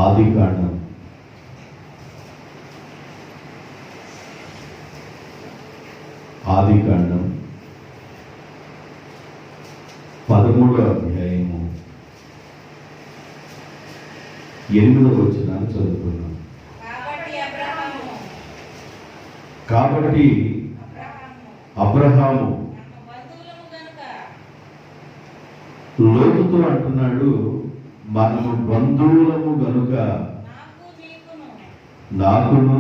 ఆదికాండం 13వ అధ్యాయము 8వ వచనాన్ని చదువుకున్నాం. కాబట్టి అబ్రహాము లోతుతో అంటున్నాడు, మనము బంధువులము గనుక నాకును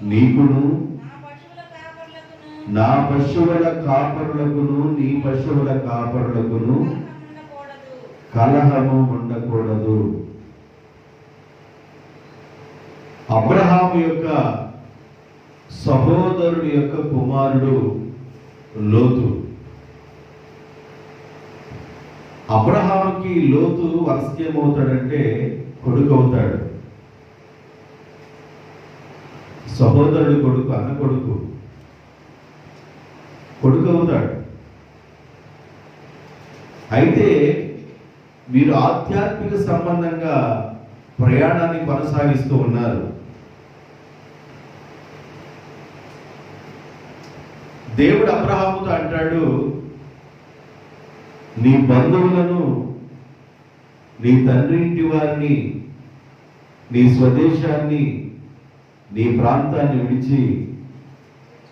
నీకును నా పశువుల కాపరులకును నీ పశువుల కాపరులకును కలహము ఉండకూడదు. అబ్రహాము యొక్క సహోదరుడి యొక్క కుమారుడు లోతు. అబ్రహాముకి లోతు వరుసకి ఏమవుతాడంటే కొడుకు అవుతాడు. సహోదరుడు కొడుకు, అన్న కొడుకు అవుతాడు. అయితే వీరు ఆధ్యాత్మిక సంబంధంగా ప్రయాణాన్ని కొనసాగిస్తూ ఉన్నారు. దేవుడు అబ్రహాముతో అంటాడు, నీ బంధువులను, నీ తండ్రి ఇంటి వారిని, నీ స్వదేశాన్ని, నీ ప్రాంతాన్ని విడిచి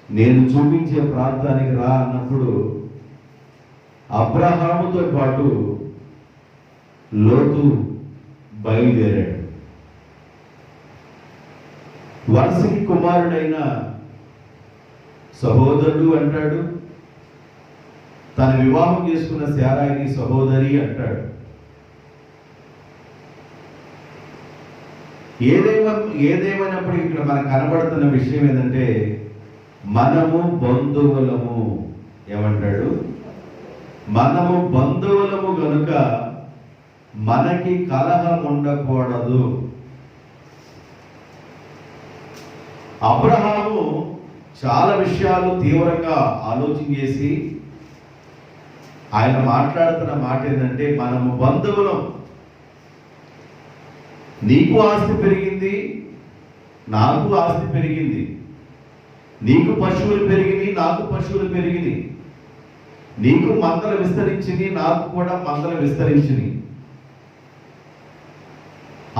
నేను చూపించే ప్రాంతానికి రా అన్నప్పుడు అబ్రహాముతో పాటు లోతు బయలుదేరాడు. వరుసకి కుమారుడైన సహోదరుడు అంటాడు, తన వివాహం చేసుకున్న శారాయిని సహోదరి అంటాడు. ఏదేమైనప్పటికీ ఇక్కడ మనకు కనబడుతున్న విషయం ఏంటంటే, మనము బంధువులము. ఏమంటాడు? మనము బంధువులము గనుక మనకి కలహం ఉండకూడదు. అబ్రహాము చాలా విషయాలు తీవ్రంగా ఆలోచన చేసి ఆయన మాట్లాడుతున్న మాట ఏంటంటే, మనము బంధువులం. నీకు ఆస్తి పెరిగింది, నాకు ఆస్తి పెరిగింది. నీకు పశువులు పెరిగినాయి, నాకు పశువులు పెరిగినాయి. నీకు మందలు విస్తరించింది, నాకు కూడా మందలు విస్తరించింది.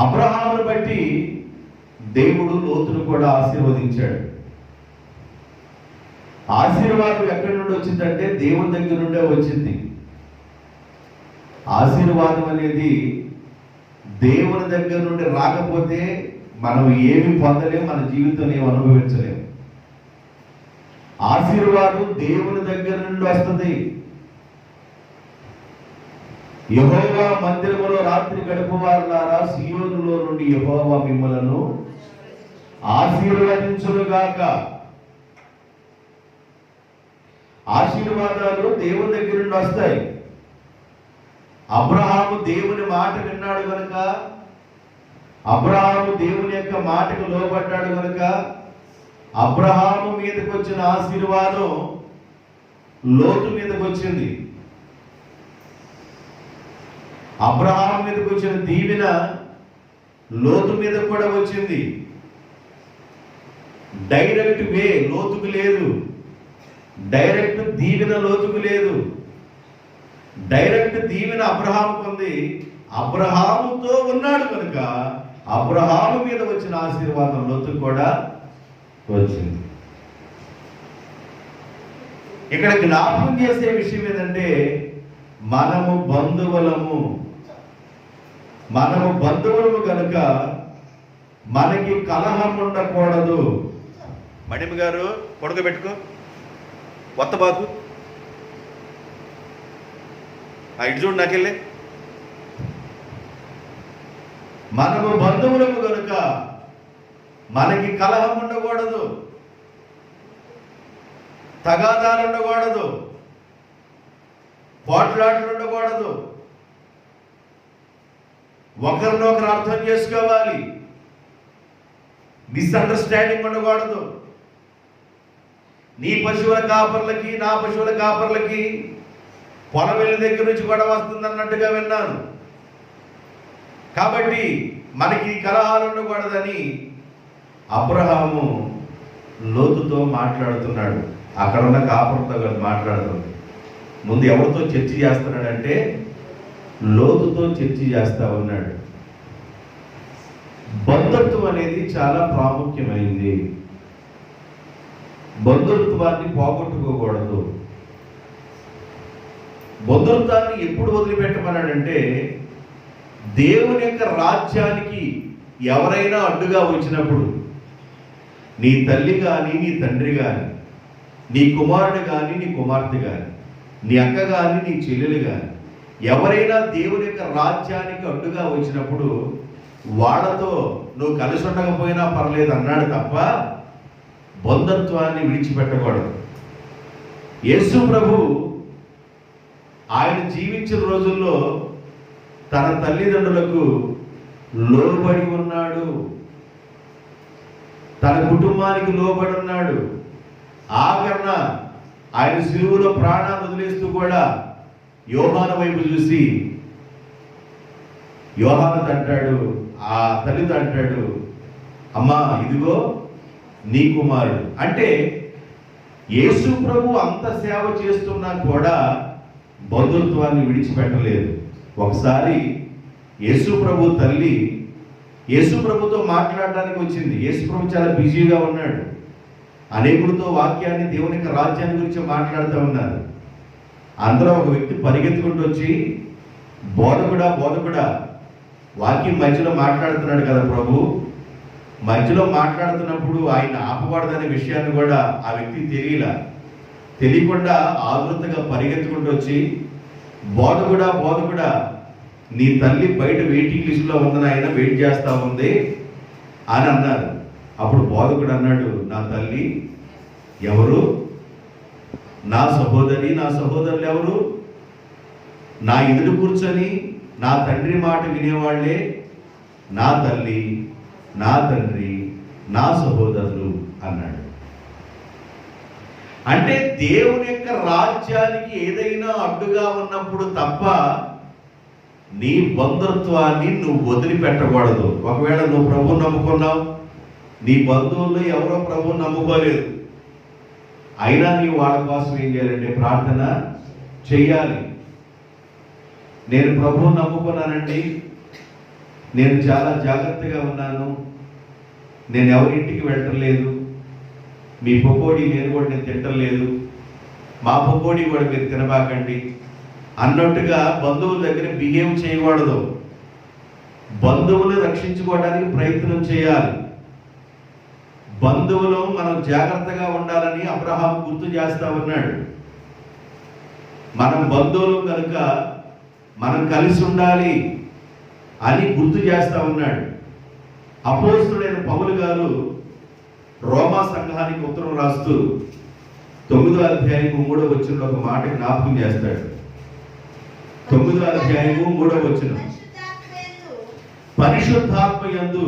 అబ్రహామును బట్టి దేవుడు లోతును కూడా ఆశీర్వదించాడు. ఆశీర్వాదం ఎక్కడి నుండి వచ్చిందంటే దేవుని దగ్గర నుండే వచ్చింది. ఆశీర్వాదం అనేది దేవుని దగ్గర నుండి రాకపోతే మనం ఏమి పొందలేము, మన జీవితం ఏమి అనుభవించలేము. ఆశీర్వాదం దేవుని దగ్గర నుండి వస్తుంది. యెహోవా మందిరములో రాత్రి గడుపువారులారా, సీయోనులో నుండి యెహోవా మిమ్మలను ఆశీర్వదించునుగాక. ఆశీర్వాదాలు దేవుని దగ్గర నుండి వస్తాయి. అబ్రహాము దేవుని మాట విన్నాడు కనుక, అబ్రహాము దేవుని యొక్క మాటకు లోబడ్డాడు కనుక అబ్రహాము మీదకి వచ్చిన ఆశీర్వాదం లోతు మీదకి వచ్చింది. అబ్రహాము మీదకి వచ్చిన దీవెన లోతు మీద కూడా వచ్చింది. డైరెక్ట్ వే లోతుకు లేదు, డైరెక్ట్ దీవెన లోతుకు లేదు. డైరెక్ట్ దీవెన అబ్రహాముకు ఉంది. అబ్రహాముతో ఉన్నాడు కనుక అబ్రహాము మీద వచ్చిన ఆశీర్వాదం లోతుకు కూడా వచ్చింది. ఇక్కడ జ్ఞాపకం చేసే విషయం ఏంటంటే, మనము బంధువులము. మనము బంధువులము కనుక మనకి కలహం ఉండకూడదు. మణిమ గారు పొడగబెట్టుకో, వత్తబాకు ఇటు చూడు, నాకెళ్ళే. మనము బంధువులము కనుక మనకి కలహం ఉండకూడదు, తగాదాలు ఉండకూడదు, పోట్లాటలు ఉండకూడదు. ఒకరినొకరు అర్థం చేసుకోవాలి. మిస్అండర్స్టాండింగ్ ఉండకూడదు. నీ పశువుల కాపర్లకి నా పశువుల కాపర్లకి పొలవెల్లి దగ్గర నుంచి గొడవ వస్తుంది అన్నట్టుగా విన్నాను. కాబట్టి మనకి కలహాలు ఉండకూడదని అబ్రహాము లోతుతో మాట్లాడుతున్నాడు. అక్కడ ఉన్న కాపురంతో మాట్లాడుతుంది. ముందు ఎవరితో చర్చ చేస్తున్నాడంటే లోతుతో చర్చ చేస్తా ఉన్నాడు. బంధుత్వం అనేది చాలా ప్రాముఖ్యమైంది. బంధుత్వాన్ని పోగొట్టుకోకూడదు. బంధుత్వాన్ని ఎప్పుడు వదిలిపెట్టమన్నాడంటే దేవుని యొక్క రాజ్యానికి ఎవరైనా అడ్డుగా వచ్చినప్పుడు, నీ తల్లి కానీ నీ తండ్రి కానీ, నీ కుమారుడు కానీ నీ కుమార్తె కానీ, నీ అక్క కానీ నీ చెల్లెలు కానీ, ఎవరైనా దేవుని యొక్క రాజ్యానికి అడ్డుగా వచ్చినప్పుడు వాళ్ళతో నువ్వు కలిసి ఉండకపోయినా పర్లేదు అన్నాడు తప్ప బంధుత్వాన్ని విడిచిపెట్టకూడదు. యేసు ప్రభు ఆయన జీవించిన రోజుల్లో తన తల్లిదండ్రులకు లోబడి ఉన్నాడు, తన కుటుంబానికి లోబడి ఉన్నాడు. ఆఖరణ ఆయన సిలువలో ప్రాణాన్ని వదిలేస్తూ కూడా యోహాను వైపు చూసి యోహాను అంటాడు, ఆ తల్లితో అంటాడు, అమ్మా ఇదిగో నీ కుమారుడు. అంటే యేసు ప్రభు అంత సేవ చేస్తున్నా కూడా బంధుత్వాన్ని విడిచిపెట్టలేదు. ఒకసారి యేసు ప్రభు తల్లి యేసు ప్రభుతో మాట్లాడడానికి వచ్చింది. యేసు ప్రభు చాలా బిజీగా ఉన్నాడు. అనేకులతో వాక్యాన్ని, దేవుని యొక్క రాజ్యాన్ని గురించి మాట్లాడుతూ ఉన్నారు. అందరూ ఒక వ్యక్తి పరిగెత్తుకుంటూ వచ్చి బోధకుడా వాక్యం మధ్యలో మాట్లాడుతున్నాడు కదా ప్రభు, మధ్యలో మాట్లాడుతున్నప్పుడు ఆయన ఆపకూడదనే విషయాన్ని కూడా ఆ వ్యక్తికి తెలియకుండా ఆతృతగా పరిగెత్తుకుంటూ వచ్చి బోధకుడా నీ తల్లి బయట వెయిటింగ్ లిస్టులో ఉందని ఆయన వెయిట్ చేస్తా ఉంది అని అన్నారు. అప్పుడు బోధకుడు అన్నాడు, నా తల్లి ఎవరు? నా సహోదరులు ఎవరు? నా ఎదురు కూర్చొని నా తండ్రి మాట వినేవాళ్లే నా తల్లి, నా తండ్రి, నా సహోదరులు అన్నాడు. అంటే దేవుని యొక్క రాజ్యానికి ఏదైనా అడ్డుగా ఉన్నప్పుడు తప్ప నీ బంధుత్వాన్ని నువ్వు వదిలిపెట్టకూడదు. ఒకవేళ నువ్వు ప్రభువుని నమ్ముకున్నావు, నీ బంధువుల్లో ఎవరో ప్రభువుని నమ్ముకోలేదు, అయినా నీ వాళ్ళ కోసం ఏం చేయాలంటే ప్రార్థన చెయ్యాలి. నేను ప్రభువుని నమ్ముకున్నానండి, నేను చాలా జాగ్రత్తగా ఉన్నాను, నేను ఎవరింటికి వెళ్ళలేదు, మీ పకోడీ నేను కూడా నేను తింటలేదు, మా పకోడీ కూడా మీరు తినబాకండి అన్నట్టుగా బంధువుల దగ్గర బిహేవ్ చేయకూడదు. బంధువులను రక్షించుకోవడానికి ప్రయత్నం చేయాలి. బంధువులు మనం జాగ్రత్తగా ఉండాలని అబ్రహాం గుర్తు చేస్తా ఉన్నాడు. మనం బంధువులు కనుక మనం కలిసి ఉండాలి అని గుర్తు చేస్తా ఉన్నాడు. అపోస్తలుడైన పౌలు గారు రోమా సంఘానికి ఉత్తరం రాస్తూ 9వ అధ్యాయము 3వ వచనంలో ఒక మాట జ్ఞాపకం చేస్తాడు. 9వ అధ్యాయము 3వ వచనం, పరిశుద్ధాత్మయందు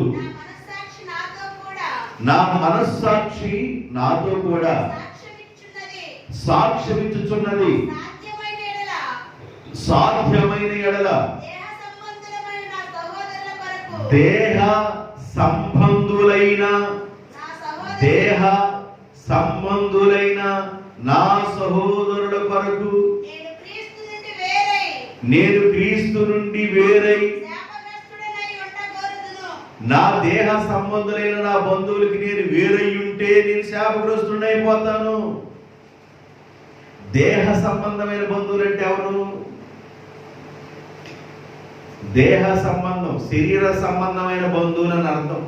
నా మనస్సాక్షి నాతో కూడా సాక్ష్యమిచ్చుచున్నది, సాధ్యమైన ఎడల దేహ సంబంధులైన నా సహోదరుల కొరకు నేను క్రీస్తు నుండి వేరై నా దేహ సంబంధులైన నా బంధువులకి నేను వేరై ఉంటే నేను శాపగ్రస్తుడైపోతాను. దేహ సంబంధమైన బంధువులు అంటే ఎవరు? దేహ సంబంధం, శరీర సంబంధమైన బంధువులని అర్థం.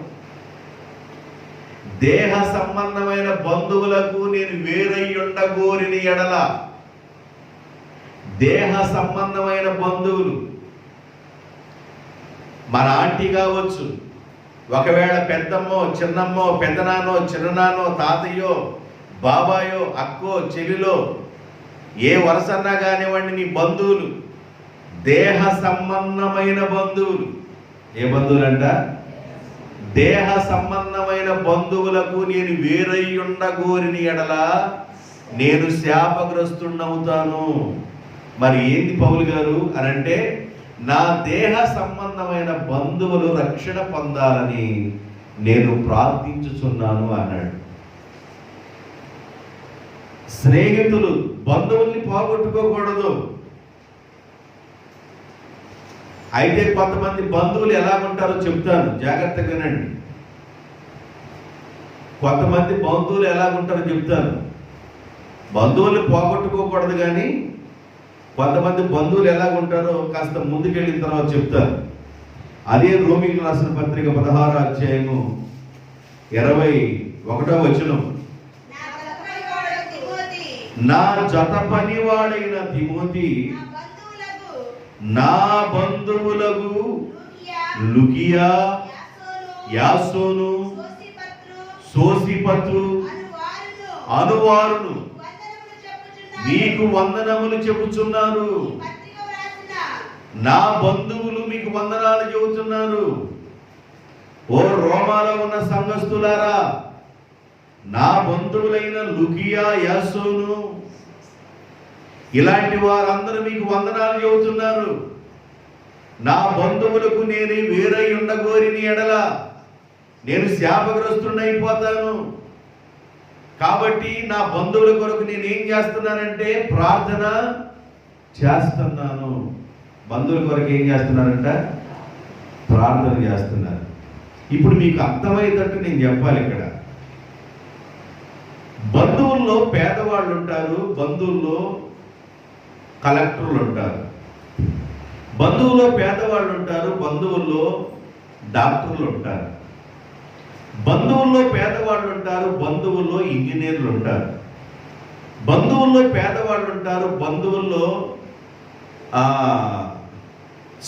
దేహ సంబంధమైన బంధువులకు నేను వేరై ఉండగోరిన ఎడల, దేహ సంబంధమైన బంధువులు మన ఆంటీ కావచ్చు, ఒకవేళ పెద్దమ్మో చిన్నమ్మో పెద్దనాన్నో చిన్ననాన్నో తాతయ్యో బాబాయో అక్కో చెల్లిలో ఏ వరసన్నా కానివ్వండి, నీ బంధువులు దేహ సంబంధమైన బంధువులు. ఏ బంధువులంట? దేహ సంబంధమైన బంధువులకు నేను వేరై ఉండగోరిన ఎడల నేను శాపగ్రస్తుడవుతాను. మరి ఏంది పౌలు గారు అని అంటే, నా దేహ సంబంధమైన బంధువులు రక్షణ పొందాలని నేను ప్రార్థించుచున్నాను అన్నాడు. స్నేహితులు, బంధువుల్ని పోగొట్టుకోకూడదు. అయితే కొంతమంది బంధువులు ఎలాగుంటారో చెప్తాను, జాగ్రత్తగా వినండి. కొంతమంది బంధువులు ఎలాగుంటారో చెప్తాను. బంధువుల్ని పోగొట్టుకోకూడదు, కానీ కొంతమంది బంధువులు ఎలాగుంటారో కాస్త ముందుకెళ్ళిన తర్వాత చెప్తాను. అదే రోమీయులకు రాసిన పత్రిక 16వ అధ్యాయము 21వ వచనం. నా జత పనివాడైన తిమోతి నా బంధువులకు లుకియా, యాసోను, సోసిపత్రు అనువారును మీకు వందనములు చెప్పుచున్నారు. నా బంధువులు మీకు వందనాలు చెబుతున్నారు. ఓ రోమాలో ఉన్న సంఘస్థులారా, నా బంధువులైన లుకియా, యాసోను ఇలాంటి వారందరూ మీకు వందనాలు చెబుతున్నారు. నా బంధువులకు నేను వేరై ఉండగోరిని ఎడల నేను శాపగ్రస్తుడైపోతాను. కాబట్టి నా బంధువుల కొరకు నేను ఏం చేస్తున్నానంటే ప్రార్థన చేస్తున్నాను. బంధువుల కొరకు ఏం చేస్తున్నారంట? ప్రార్థన చేస్తున్నారు. ఇప్పుడు మీకు అర్థమయ్యేటట్టు నేను చెప్పాలి. ఇక్కడ బంధువుల్లో పేదవాళ్ళు ఉంటారు, బంధువుల్లో కలెక్టర్లు ఉంటారు. బంధువుల్లో పేదవాళ్ళు ఉంటారు, బంధువుల్లో డాక్టర్లు ఉంటారు. బంధువుల్లో పేదవాళ్ళు ఉంటారు, బంధువుల్లో ఇంజనీర్లు ఉంటారు. బంధువుల్లో పేదవాళ్ళు ఉంటారు, బంధువుల్లో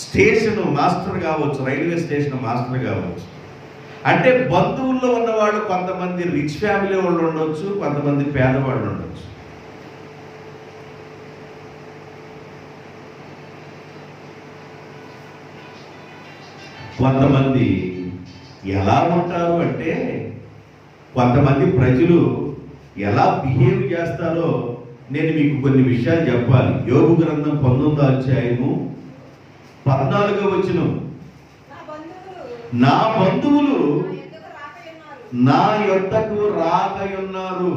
స్టేషన్ మాస్టర్ కావచ్చు, రైల్వే స్టేషన్ మాస్టర్ కావచ్చు. అంటే బంధువుల్లో ఉన్నవాళ్ళు కొంతమంది రిచ్ ఫ్యామిలీ వాళ్ళు ఉండొచ్చు, కొంతమంది పేదవాళ్ళు ఉండొచ్చు. కొంతమంది ఎలా ఉంటారు అంటే, కొంతమంది ప్రజలు ఎలా బిహేవ్ చేస్తారో నేను మీకు కొన్ని విషయాలు చెప్పాలి. యోబు గ్రంథం 19వ అధ్యాయము 14వ వచనం. నా బంధువులు నా యొద్దకు రాకయున్నారు,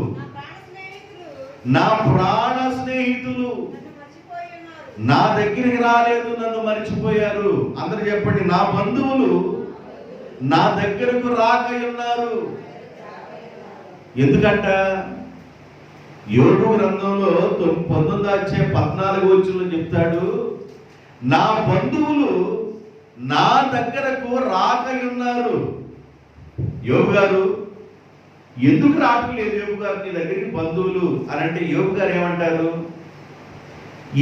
నా ప్రాణ స్నేహితులు నా దగ్గరికి రాలేదు, నన్ను మర్చిపోయారు. అందరూ చెప్పండి, నా బంధువులు నా దగ్గరకు రాకయున్నారు. ఎందుకంట? యోబు గ్రంథంలో 19వ అధ్యాయం 14వ వచనంలో చెప్తాడు, నా బంధువులు నా దగ్గరకు రాకయున్నారు. యోబు గారు ఎందుకు రావట్లేదు? యోబు గారు నీ దగ్గరికి బంధువులు అని అంటే యోబు గారు ఏమంటారు?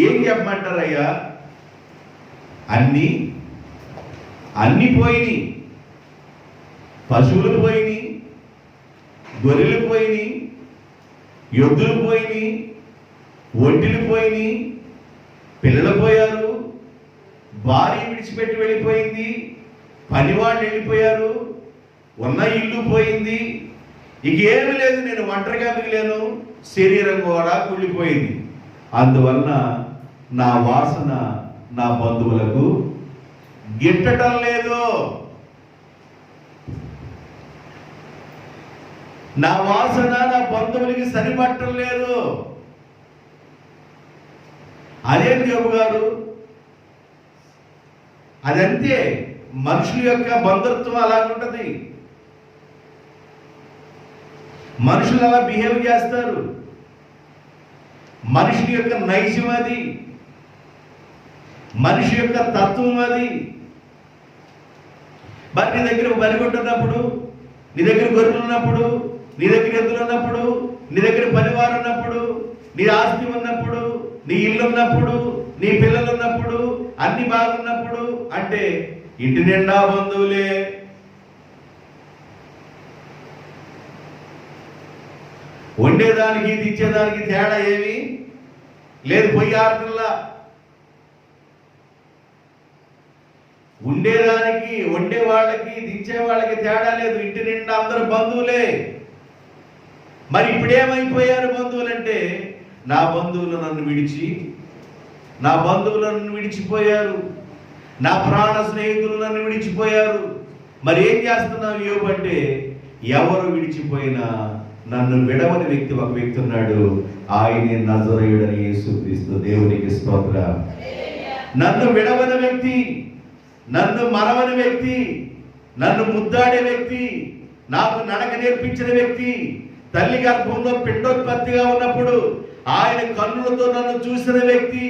ఏం చెప్పమంటారయ్యా? అన్ని పోయినాయి. పశువులు పోయినాయి, గొర్రెలు పోయినాయి, ఎద్దులు పోయినాయి, ఒంటిలు పోయినాయి, పిల్లలు పోయారు, భార్య విడిచిపెట్టి వెళ్ళిపోయింది, పనివాళ్ళు వెళ్ళిపోయారు, ఉన్న ఇల్లు పోయింది, ఇక ఏమి లేదు, నేను ఒంటరిగా మిగిలాను, శరీరం కూడా కుళ్ళిపోయింది. అందువలన నా వాసన నా బంధువులకు గిట్టటం లేదు, నా వాసన నా బంధువులకి సరిపట్టం లేదు. అదేం యోబు గారు? అదంతే, మనుషుల యొక్క బంధుత్వం అలాగుంటది. మనుషులు అలా బిహేవ్ చేస్తారు. మనిషి యొక్క నైజం అది, మనిషి యొక్క తత్వం అది. మరి నీ దగ్గర బరిగొడ్డు ఉన్నప్పుడు, నీ దగ్గర గొర్రెలు ఉన్నప్పుడు, నీ దగ్గర ఎద్దులు ఉన్నప్పుడు, నీ దగ్గర పనివారు ఉన్నప్పుడు, నీ ఆస్తి ఉన్నప్పుడు, నీ ఇల్లు ఉన్నప్పుడు, నీ పిల్లలు ఉన్నప్పుడు, అన్ని బాగున్నప్పుడు అంటే ఇంటి నిండా బంధువులే. వండేదానికి తెచ్చేదానికి తేడా ఏమి లేదు. పొయ్యి ఆరుతుల్లా ఉండేదానికి, వండే వాళ్ళకి, దించే వాళ్ళకి తేడా లేదు. ఇంటి నిండా అందరూ బంధువులే. మరి ఇప్పుడేమైపోయారు బంధువులంటే, నా బంధువులు నన్ను విడిచిపోయారు, నా ప్రాణ స్నేహితులు నన్ను విడిచిపోయారు. మరి ఏం చేస్తున్నావు యోబు అంటే, ఎవరు విడిచిపోయినా నన్ను విడవని వ్యక్తి ఒక వ్యక్తి ఉన్నాడు. ఆయనే నజరేయుడని యేసుక్రీస్తు. దేవునికి స్తోత్రం. నన్ను విడవని వ్యక్తి, నన్ను మరవని వ్యక్తి, నన్ను ముద్దాడే వ్యక్తి, నాకు నడక నేర్పించిన వ్యక్తి, తల్లి గర్భంలో పిండోత్పత్తిగా ఉన్నప్పుడు ఆయన కన్నులతో నన్ను చూసిన వ్యక్తి,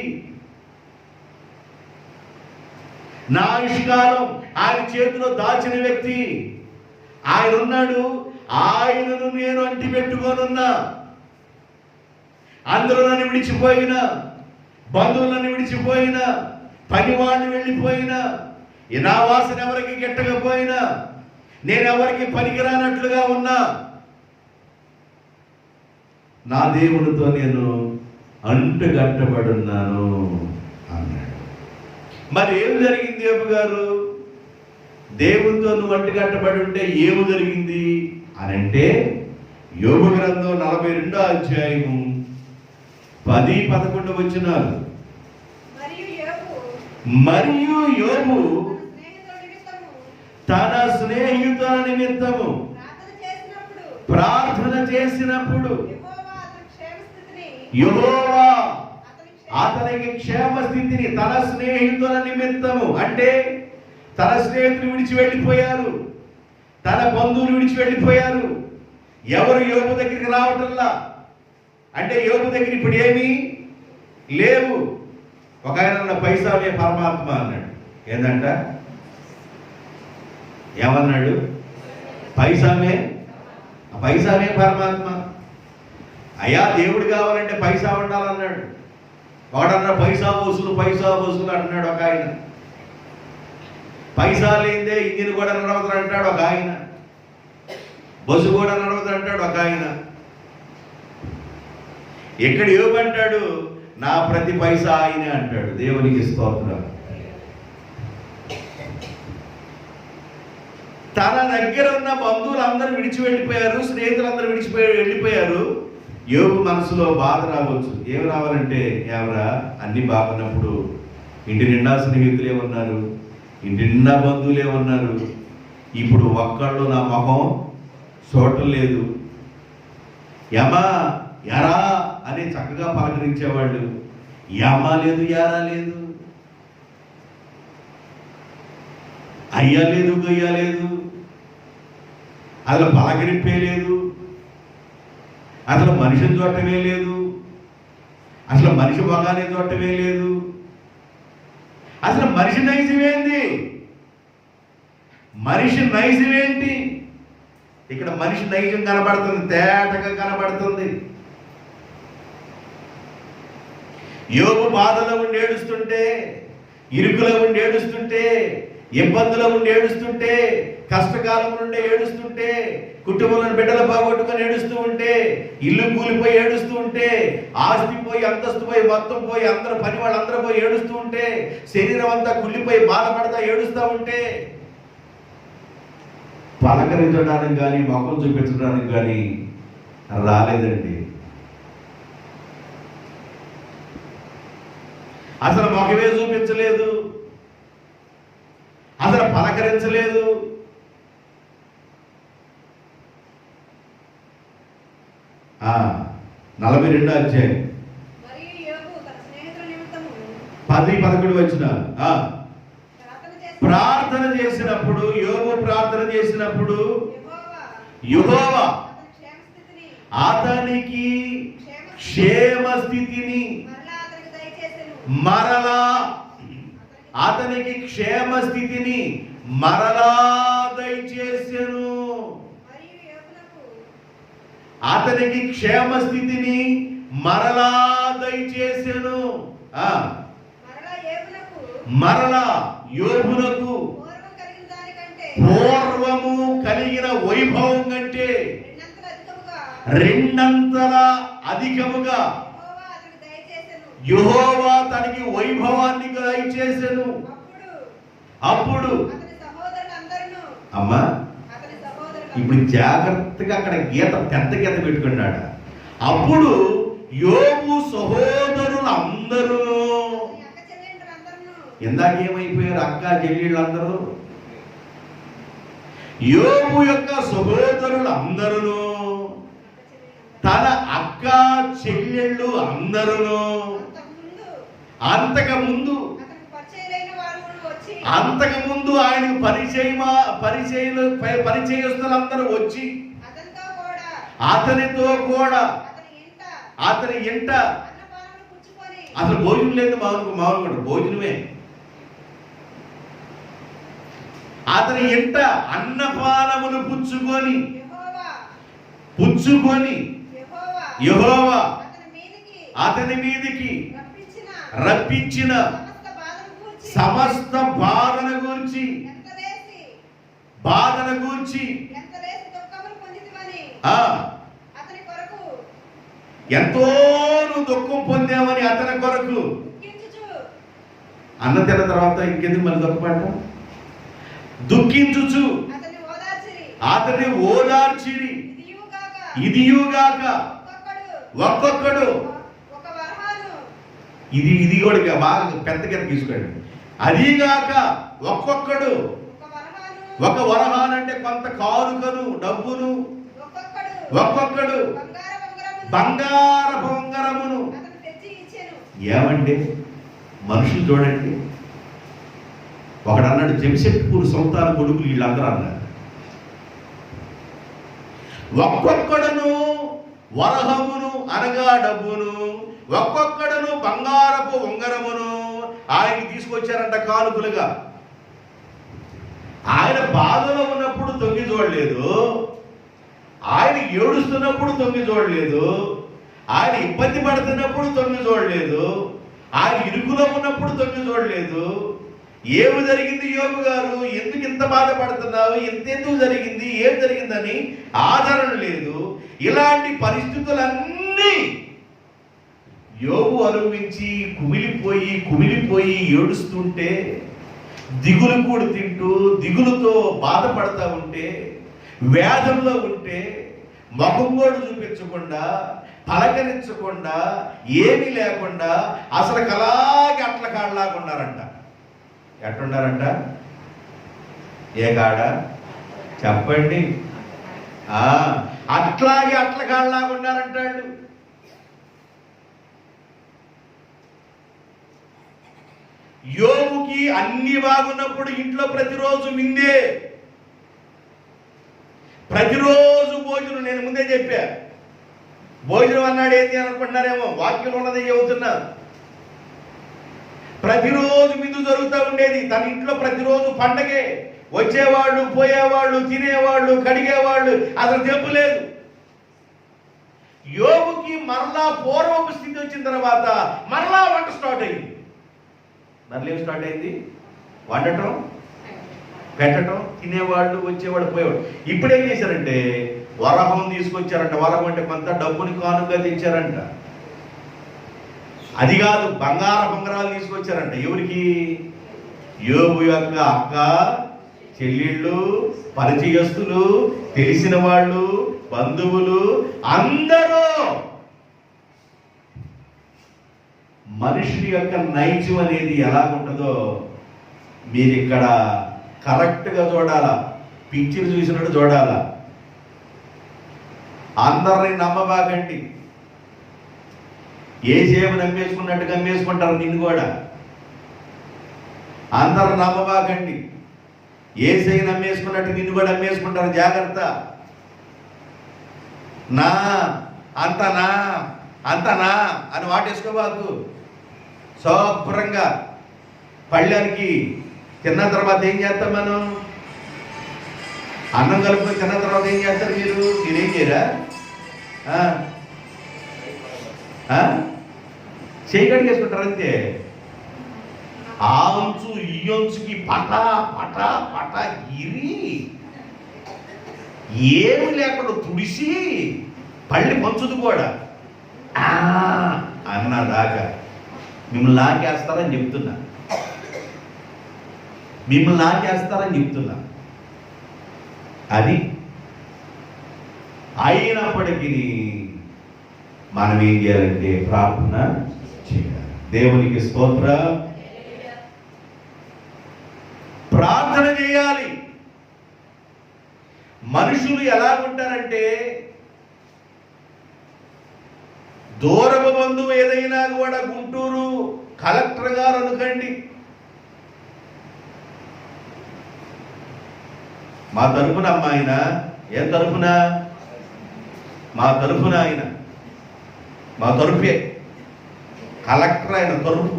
నా ఆయుష్కాలం ఆయన చేతిలో దాచిన వ్యక్తి ఆయన ఉన్నాడు. ఆయనను నేను అంటి పెట్టుకోనున్నా. అందరూ నన్ను విడిచిపోయినా, బంధువులను విడిచిపోయినా, పనివాళ్ళు వెళ్ళిపోయినా, నా వాసన ఎవరికి గిట్టకపోయినా, నేను ఎవరికి పనికిరానట్లుగా ఉన్నా, నా దేవునితో నేను అంటుగట్టబడున్నాను అన్నాడు. మరి ఏం జరిగింది యోబు గారు? దేవునితో నువ్వు అంటుగట్టబడి ఉంటే ఏమి జరిగింది అని అంటే, యోబు గ్రంథం 42వ అధ్యాయము 10-11 వచనాలు. మరియు యోబు తన స్నేహితుల నిమిత్తము ప్రార్థన చేసినప్పుడు యెహోవా అతనికి క్షేమ స్థితిని, తన స్నేహితుల నిమిత్తము అంటే తన స్నేహితులు విడిచి వెళ్ళిపోయారు, తన బంధువులు విడిచి వెళ్ళిపోయారు. ఎవరు యోబు దగ్గరికి రావటంలా అంటే యోబు దగ్గర ఇప్పుడు ఏమీ లేవు. ఒక ఆయన పైసామే పరమాత్మ అన్నాడు. ఏందంట? ఏమన్నాడు? పైసామే పరమాత్మ. అయ్యా దేవుడు కావాలంటే పైసా ఉండాలన్నాడు. వాడన్నా పైసా వసూలు అంటున్నాడు ఒక ఆయన. పైసా లేదే ఇంజిన్ కూడా నడవదు అంటాడు ఒక ఆయన. బస్సు కూడా నడవదు అంటాడు ఒక ఆయన. ఎక్కడ ఏమంటాడు? నా ప్రతి పైసా ఆయనే అంటాడు. దేవునికి స్తోత్రం. తన దగ్గర ఉన్న బంధువులు అందరూ విడిచి వెళ్ళిపోయారు, స్నేహితులందరూ వెళ్ళిపోయారు. యోబు మనసులో బాధ రావచ్చు. ఏం రావాలంటే, ఎవరా అన్ని బాగున్నప్పుడు ఇంటి నిండా స్నేహితులే ఉన్నారు, ఇంటి నిండా బంధువులే ఉన్నారు, ఇప్పుడు ఒక్కళ్ళు నా మొహం చూడటం లేదు. యమా యారా అని చక్కగా పలకరించేవాళ్ళు, యమా లేదు, యారా లేదు, అయ్యా లేదు, గొయ్యా లేదు, అసలు పలకరింపే లేదు, అసలు మనిషిని చూడటమే లేదు, అసలు మనిషి బాగానే చూడటమే లేదు. అసలు మనిషి నైజమేంది? మనిషి నైజమేంటి? ఇక్కడ మనిషి నైజం కనబడుతుంది, తేటగా కనబడుతుంది. యోబు బాధలో ఉండి ఏడుస్తుంటే, ఇరుకులో ఉండి ఏడుస్తుంటే, ఇబ్బందులో ఉండి ఏడుస్తుంటే, కష్టకాలం నుండి ఏడుస్తుంటే, కుటుంబంలో బిడ్డలు బాగొట్టుకొని ఏడుస్తూ ఉంటే, ఇల్లు కూలిపోయి ఏడుస్తూ ఉంటే, ఆస్తి పోయి అంతస్తు పోయి మొత్తం పోయి అందరూ పని వాళ్ళందరూ పోయి ఏడుస్తూ ఉంటే, శరీరం అంతా కుళ్ళిపోయి బాధపడతా ఏడుస్తూ ఉంటే, పలకరించడానికి కానీ మొఖం చూపించడానికి కానీ రాలేదండి. అసలు మొఖమే చూపించలేదు, అసలు పలకరించలేదు. ఆ 42వ అధ్యాయం 10-11 వచనాలు. ప్రార్థన చేసినప్పుడు, యోబు ప్రార్థన చేసినప్పుడు యెహోవా అతనికి క్షేమ స్థితిని మరలా దయచేసెను. అతనికి క్షేమ స్థితిని మరలా దయచేసెను. మరలా యోబునకు పూర్వము కలిగిన వైభవం కంటే రెండంతల అధికముగా యెహోవా తనకి వైభవాన్ని దయచేసెను. అప్పుడు అమ్మా ఇప్పుడు జాగ్రత్తగా అక్కడ గీత పెద్ద గీత పెట్టుకున్నాడు. అప్పుడు యోబు సహోదరులు అందరూ ఇందాక ఏమైపోయారు అక్క చెల్లెళ్ళందరూ? యోబు యొక్క సహోదరులు అందరూ, తన అక్క చెల్లెళ్ళు అందరూ, అంతకుముందు ఆయనకు పరిచయస్తులందరూ వచ్చి అతనితో కూడా అతని ఇంట అసలు భోజనం లేదు, మామూలు భోజనమే. అతని ఇంట అన్నపానములు పుచ్చుకొని యెహోవా అతని మీదికి రప్పించిన సమస్త బాధన గూర్చి ఎంతో నువ్వు దుఃఖం పొందామని అతని కొరకు అన్న తిన్న తర్వాత ఇంకెందుకు మళ్ళీ దుఃఖపడ్డ? దుఃఖించుచు అతని ఓదార్చిరి, ఇదియుగాక ఒక్కొక్కడు. ఇది కూడా బాగా పెద్ద కింద తీసుకోండి. అదిగాక ఒక్కొక్కడు, ఒక వరహాన్ అంటే కొంత కానుకను డబ్బును, ఒక్కొక్కడు బంగార బొంగరమును. ఏమంటే మనుషులు చూడండి, ఒకడు అన్నాడు జంషెడ్పూర్ సంతాన కొడుకులు వీళ్ళందరూ అన్నారు, ఒక్కొక్కడును వరహమును అనగా డబ్బును, ఒక్కొక్కడును బంగారపు ఉంగరమును ఆయనకి తీసుకొచ్చారంట కానుకలుగా. ఆయన బాధలో ఉన్నప్పుడు తొంగి చూడలేదు, ఆయన ఏడుస్తున్నప్పుడు తొంగి చూడలేదు, ఆయన ఇబ్బంది పడుతున్నప్పుడు తొంగి చూడలేదు, ఆయన ఇరుకులో ఉన్నప్పుడు తొంగి చూడలేదు. ఏమి జరిగింది యోబు గారు, ఎందుకు ఇంత బాధపడుతున్నావు, ఎంతెందుకు జరిగింది, ఏం జరిగిందని ఆదరణ లేదు. ఇలాంటి పరిస్థితులన్నీ యోబు అనుభవించి కుమిలిపోయి ఏడుస్తుంటే, దిగులు కూడా తింటూ దిగులుతో బాధపడతా ఉంటే, వేదంలో ఉంటే ముఖం కూడా చూపించకుండా, పలకరించకుండా, ఏమీ లేకుండా అసలు అలాగే అట్ల కాడలాగా ఉన్నారంట. ఎట్లున్నారంట? ఏ కాడ చెప్పండి? అట్లాగే అట్ల కాడలాగా ఉన్నారంటాడు. యోబుకి అన్ని బాగున్నప్పుడు ఇంట్లో ప్రతిరోజు విందే, ప్రతిరోజు భోజనం. నేను ముందే చెప్పా, భోజనం అన్నాడు ఏంటి అనుకుంటున్నారేమో, వాక్యం ఉన్నది చెబుతున్నా. ప్రతిరోజు విందు జరుగుతూ ఉండేది తన ఇంట్లో. ప్రతిరోజు పండగే, వచ్చేవాళ్ళు, పోయేవాళ్ళు, తినేవాళ్ళు, కడిగేవాళ్ళు, అసలు తెప్పు లేదు. యోబుకి మరలా పూర్వపు స్థితి వచ్చిన తర్వాత మరలా వంట స్టార్ట్ అయింది. మరలా ఏం స్టార్ట్ అయింది? వండటం, పెట్టడం, తినేవాళ్ళు, వచ్చేవాళ్ళు, పోయేవాళ్ళు. ఇప్పుడు ఏం చేశారంటే వరహం తీసుకొచ్చారంట. వరహం అంటే కొంత డబ్బుని కానుకగా తెచ్చారంట. అది కాదు, బంగార బొంగరాలు తీసుకొచ్చారంట. ఎవరికి? యోబు యొక్క అక్క చెల్లెళ్ళు, పరిచయస్తులు, తెలిసిన వాళ్ళు, బంధువులు అందరూ. మనిషి యొక్క నైజం అనేది ఎలాగుంటుందో మీరు ఇక్కడ కరెక్ట్గా చూడాలా, పిక్చర్ చూసినట్టు చూడాలా. అందరిని నమ్మబాకండి. ఏ సేపు నమ్మేసుకున్నట్టు నమ్మేసుకుంటారు నిన్ను కూడా. అందరు నమ్మబాకండి. ఏ సేవ నమ్మేసుకున్నట్టు నిన్ను కూడా నమ్మేసుకుంటారు. జాగ్రత్త. నా అంతనా అంతనా అని వాటేసుకోబాకు. శుభ్రంగా పళ్ళానికి తిన్న తర్వాత ఏం చేస్తాం మనం? అన్నం కలుపుకొని తిన్న తర్వాత ఏం చేస్తారు మీరు? మీరేం చేయరా? చేయి కడిగేసుకుంటారు అంతే. ఆ అంచు ఈ అంచుకి పటా పటా పటా గిరి ఏమి లేకుండా తుడిసి పళ్ళి పంచుదు కూడా అన్నదాకా మిమ్మల్ని లాకేస్తారని చెప్తున్నా. మిమ్మల్ని లాకేస్తారని చెప్తున్నా. అది అయినప్పటికీ మనం ఏం చేయాలంటే ప్రార్థన చేయాలి. దేవునికి స్తోత్రం. ప్రార్థన చేయాలి. మనుషులు ఎలా ఉంటారంటే, దూరపు బంధువు ఏదైనా కూడా, గుంటూరు కలెక్టర్ గారు అనుకోండి, మా తరఫున అమ్మ ఆయన, ఏం తరఫున? మా తరఫున ఆయన, మా తరఫే కలెక్టర్, ఆయన తరఫు,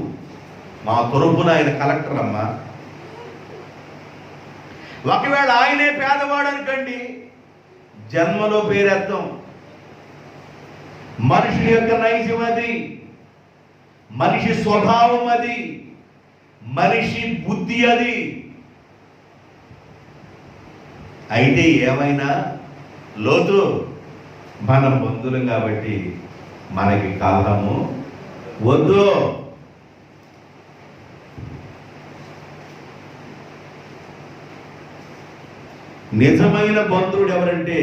మా తరఫున ఆయన కలెక్టర్ అమ్మ. ఒకవేళ ఆయనే పేదవాడు అనుకోండి, జన్మలో పేరెత్తాం. మనిషి యొక్క నైజం అది, మనిషి స్వభావం అది, మనిషి బుద్ధి అది. అయితే ఏమైనా లోతు మన బంధువులం కాబట్టి మనకి కలహము వద్దు. నిజమైన బంధువుడు ఎవరంటే,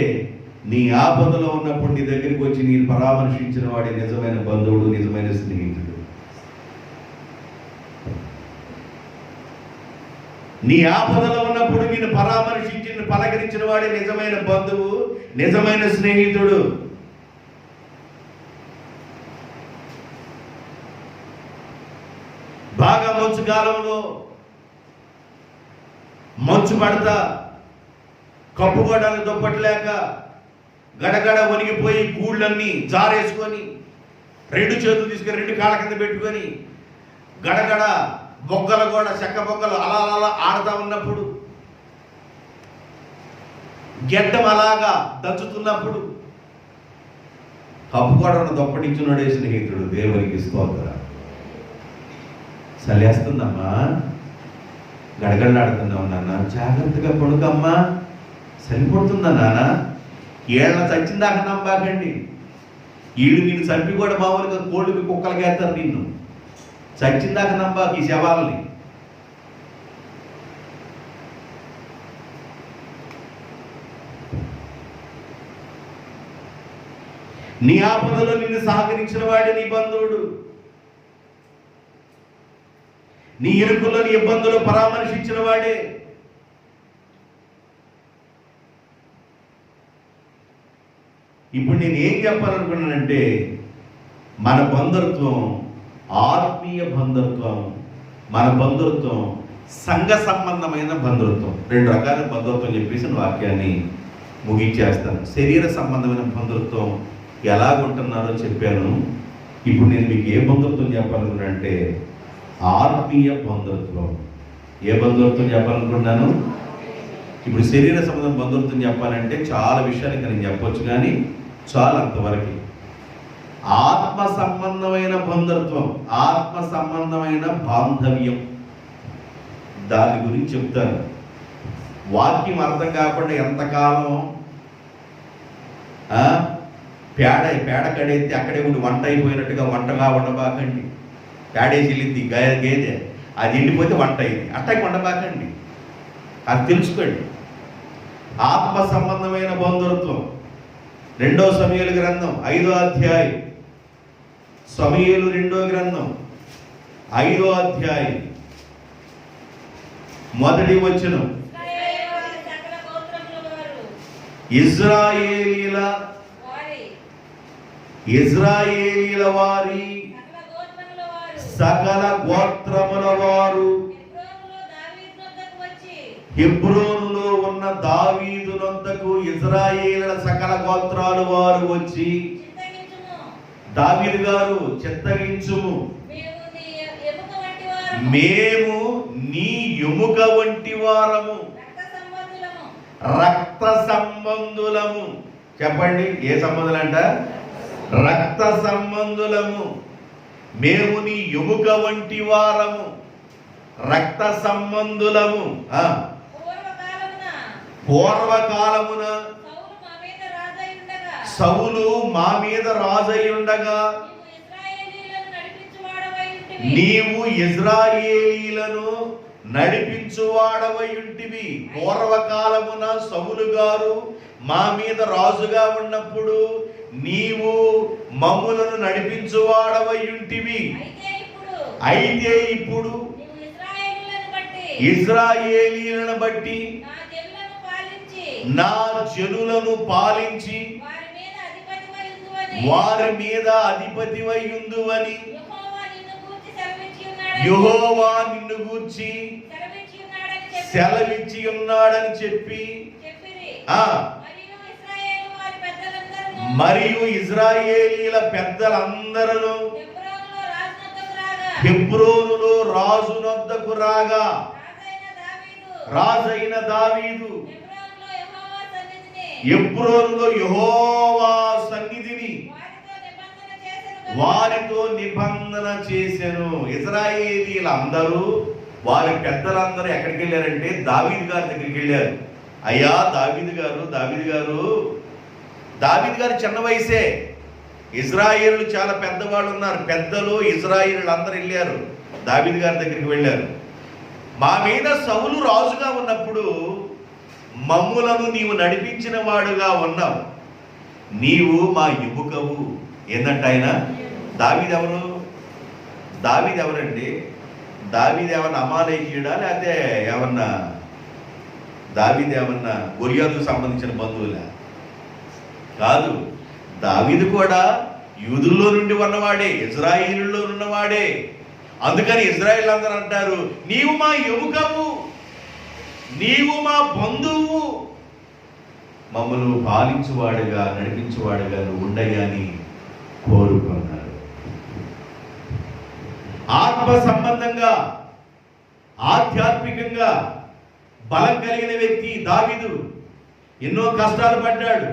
నీ ఆపదలో ఉన్నప్పుడు నీ దగ్గరికి వచ్చి నేను పరామర్శించిన వాడే నిజమైన బంధువుడు, నిజమైన స్నేహితుడు. నీ ఆపదలో ఉన్నప్పుడు నేను పరామర్శించి పలకరించిన వాడే నిజమైన బంధువు, నిజమైన స్నేహితుడు. బాగా మంచు కాలంలో మంచు పడతా కప్పుకోవడానికి దుప్పట్లేక గడగడ వణిగిపోయి గూళ్ళన్నీ జారేసుకొని రెండు చేతులు తీసుకొని రెండు కాళ్ళ కింద పెట్టుకొని గడగడ బొగ్గలు కూడా చెక్క బొగ్గలు అలా అలా ఆడుతూ ఉన్నప్పుడు, గెడ్డం అలాగా దంచుతున్నప్పుడు కప్పుకోవడం దుప్పటించున్నాడే స్నేహితుడు. దేవునికి స్తోత్రం. చలేస్తుందమ్మా, గడగడలాడుతున్నావు నాన్న, జాగ్రత్తగా పడుకమ్మా, సరిపడుతుందా నాన్న? ఏళ్ళ చచ్చిందాక నమ్మాకండి. వీళ్ళు నిన్ను చంపి కూడా మామూలుగా కోళ్ళకి కుక్కలకి వేస్తారు నిన్ను. చచ్చిందాక నమ్మాక ఈ శవాలని. నీ ఆపదలో నిన్ను సహకరించిన వాడే నీ బంధువుడు. నీ ఇరుకుల్లో నీ ఇబ్బందులు పరామర్శించిన వాడే. ఇప్పుడు నేను ఏం చెప్పాలనుకున్నానంటే, మన బంధుత్వం ఆత్మీయ బంధుత్వం, మన బంధుత్వం సంఘ సంబంధమైన బంధుత్వం. రెండు రకాల బంధుత్వం చెప్పేసి వాక్యాన్ని ముగించేస్తాను. శరీర సంబంధమైన బంధుత్వం ఎలాగుంటున్నారో చెప్పాను. ఇప్పుడు నేను మీకు ఏ బంధుత్వం చెప్పాలనుకున్నానంటే, ఆత్మీయ బంధుత్వం. ఏ బంధుత్వం చెప్పాలనుకున్నాను? ఇప్పుడు శరీర సంబంధం బంధుత్వం చెప్పాలంటే చాలా విషయాలు ఇంకా నేను చెప్పొచ్చు, కానీ చాలా అంతవరకు. ఆత్మ సంబంధమైన బంధుత్వం, ఆత్మ సంబంధమైన బాంధవ్యం, దాని గురించి చెప్తాను. వాక్యం అర్థం కాకుండా ఎంతకాలం పేడ కడేస్తే అక్కడే ఉండి వంట అయిపోయినట్టుగా వంటగా వండబాకండి. పేడేసి వెళ్ళింది గేదె, అది ఎండిపోతే వంట అయింది, అట్టకి వండబాకండి. అది తెలుసుకోండి. ఆత్మ సంబంధమైన బంధుత్వం 2 సమూయేలు గ్రంథం 5వ అధ్యాయం, సమూయేలు 2వ గ్రంథం 5వ అధ్యాయం 1వ వచనం. ఇజ్రాయేలీల వారి సకల గోత్రముల వారు హెబ్రోనులో ఉన్న దావీదునొద్దకు ఇజ్రాయేలుల సకల గోత్రాల వారు వచ్చి, దావీదు గారు చిత్తగించుము, మేము నీ ఎముక వంటి వారము, రక్త సంబంధులము. చెప్పండి, ఏ సంబంధులంట? రక్త సంబంధులము. మేము నీ ఎముక వంటి వారము, రక్త సంబంధులము. పూర్వకాలమున సౌలు మా మీద రాజై ఉండగా నీవు ఇజ్రాయేలీలను నడిపించువాడవై ఉంటివి. పూర్వకాలమున సౌలు గారు మా మీద రాజుగా ఉన్నప్పుడు నీవు మమ్ములను నడిపించువాడవై ఉంటివి. అయితే ఇప్పుడు ఇశ్రాయేలీయులను బట్టి నా జనులను పాలించి వారి మీద అధిపతివై ఉందువని యెహోవా నిన్ను గూర్చి సెలవిచ్చి ఉన్నాడని చెప్పి మరియు ఇశ్రాయేలీయుల పెద్దలందరూ హెబ్రోనులో రాజు నొద్దకు రాగా రాజైన దావీదు హెబ్రోనులో యెహోవా సన్నిధిని వారితో నిబంధన చేసెను. ఇశ్రాయేలీయులందరూ వారి పెద్దలందరూ ఎక్కడికి వెళ్ళారంటే దావీదు గారి దగ్గరికి వెళ్ళారు. అయ్యా దావీదు గారు చిన్న వయసే, ఇశ్రాయేలు చాలా పెద్దవాళ్ళు ఉన్నారు, పెద్దలు ఇశ్రాయేలు అందరూ వెళ్ళారు, దావీదు గారి దగ్గరికి వెళ్ళారు. మా మీద సౌలు రాజుగా ఉన్నప్పుడు మమ్ములను నీవు నడిపించిన వాడుగా ఉన్నావు, నీవు మా ఎముకవు. ఏందంట ఆయన దావీదు ఎవరండి? దావీదు ఏమన్నా అమాలేకీయుడా లేకపోతే ఏమన్నా దావీదు ఏమన్నా గొర్యాదుకు సంబంధించిన బంధువులా? కాదు, దావీదు కూడా యూదుల్లో నుండి ఉన్నవాడే, ఇశ్రాయేలులో ఉన్నవాడే. అందుకని ఇశ్రాయేలు అందరూ అంటారు, నీవు మా ఎముకవు, నీవు మా బంధువు, మమ్మల్ని పాలించువాడుగా నడిపించువాడుగా నువ్వు ఉండయ్యా అని కోరుకున్నారు. ఆత్మ సంబంధంగా ఆధ్యాత్మికంగా బలం కలిగిన వ్యక్తి దావీదు. ఎన్నో కష్టాలు పడ్డాడు,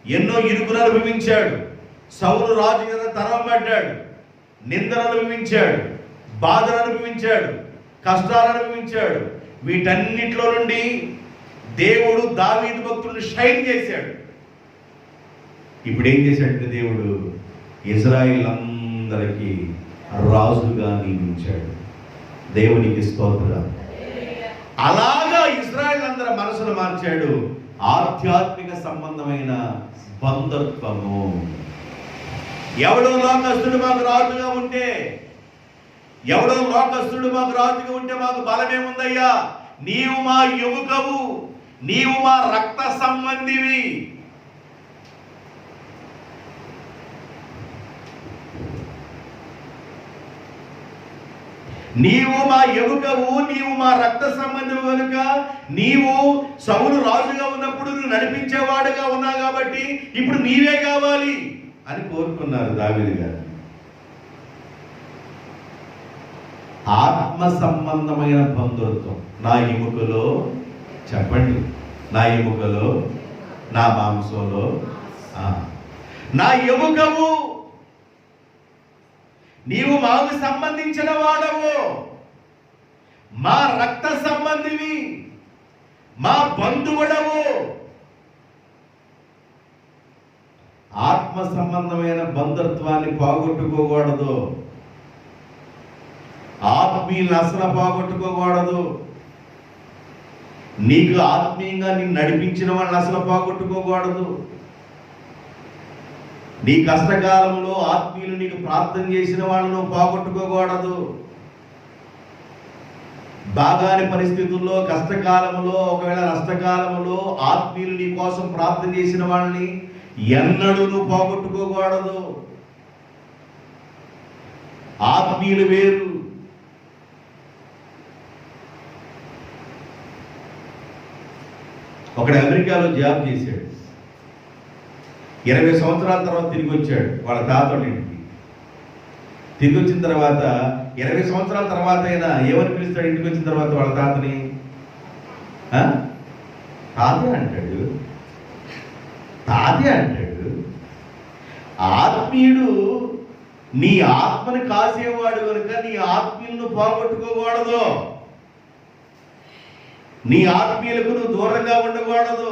ఎన్నో ఇరుకులు అనుభవించాడు, సౌలు రాజు కింద తరమబడ్డాడు, నిందలు అనుభవించాడు, బాధలు అనుభవించాడు, కష్టాలు అనుభవించాడు. వీటన్నిటిలో నుండి దేవుడు దావీదు భక్తులను షైన్ చేశాడు. ఇప్పుడు ఏం చేశాడంటే దేవుడు ఇశ్రాయేల్ అందరికీ రాజుగా నియమించాడు. దేవునికి స్తోత్రం. అలాగా ఇశ్రాయేల్ అందరి మనసును మార్చాడు. ఆధ్యాత్మిక సంబంధమైన బంధుత్వము. ఎవడో లోకస్తుడు మాకు రాజుగా ఉంటే మాకు బలమేముందయ్యా? నీవు మా ఎముకవు, నీవు మా రక్త సంబంధివి. నీవు మా ఎముకవు, నీవు మా రక్త సంబంధము కనుక నీవు సౌలు రాజుగా ఉన్నప్పుడు నువ్వు నడిపించేవాడుగా ఉన్నావు కాబట్టి ఇప్పుడు నీవే కావాలి అని కోరుకున్నారు దావీదు గారు. ఆత్మ సంబంధమైన బంధుత్వం. నా ఎముకలో, చెప్పండి, నా ఎముకలో, నా మాంసంలో, నా ఎముకవు, నీవు మాకు సంబంధించిన వాడవు, మా రక్త సంబంధివి, మా బంధువుడవు. ఆత్మ సంబంధమైన బంధుత్వాన్ని పోగొట్టుకోకూడదు, ఆత్మీయులను అసలు పోగొట్టుకోకూడదు. నీకు ఆత్మీయంగా నిన్ను నడిపించిన వాళ్ళని అసలు పోగొట్టుకోకూడదు. నీ కష్టకాలంలో ఆత్మీయులు నీకు ప్రార్థన చేసిన వాళ్ళను పోగొట్టుకోకూడదు. బాగాని పరిస్థితుల్లో, కష్టకాలంలో, ఒకవేళ నష్టకాలంలో ఆత్మీయులు నీ కోసం ప్రార్థన చేసిన వాళ్ళని ఎన్నడూ నువ్వు పోగొట్టుకోకూడదు. ఆత్మీయులు వేరు. ఒకడు అమెరికాలో జాబ్ చేశాడు. 20 సంవత్సరాల తర్వాత తిరిగి వచ్చాడు వాళ్ళ తాతోళ్ళ ఇంటికి. తిరిగి వచ్చిన తర్వాత 20 సంవత్సరాల తర్వాత అయినా ఏమని పిలుస్తాడు? ఇంటికి వచ్చిన తర్వాత వాళ్ళ తాతని తాతే అంటాడు. ఆత్మీయుడు నీ ఆత్మని కాసేవాడు కనుక నీ ఆత్మీయులను పోగొట్టుకోకూడదు. నీ ఆత్మీయులకు నువ్వు దూరంగా ఉండకూడదు.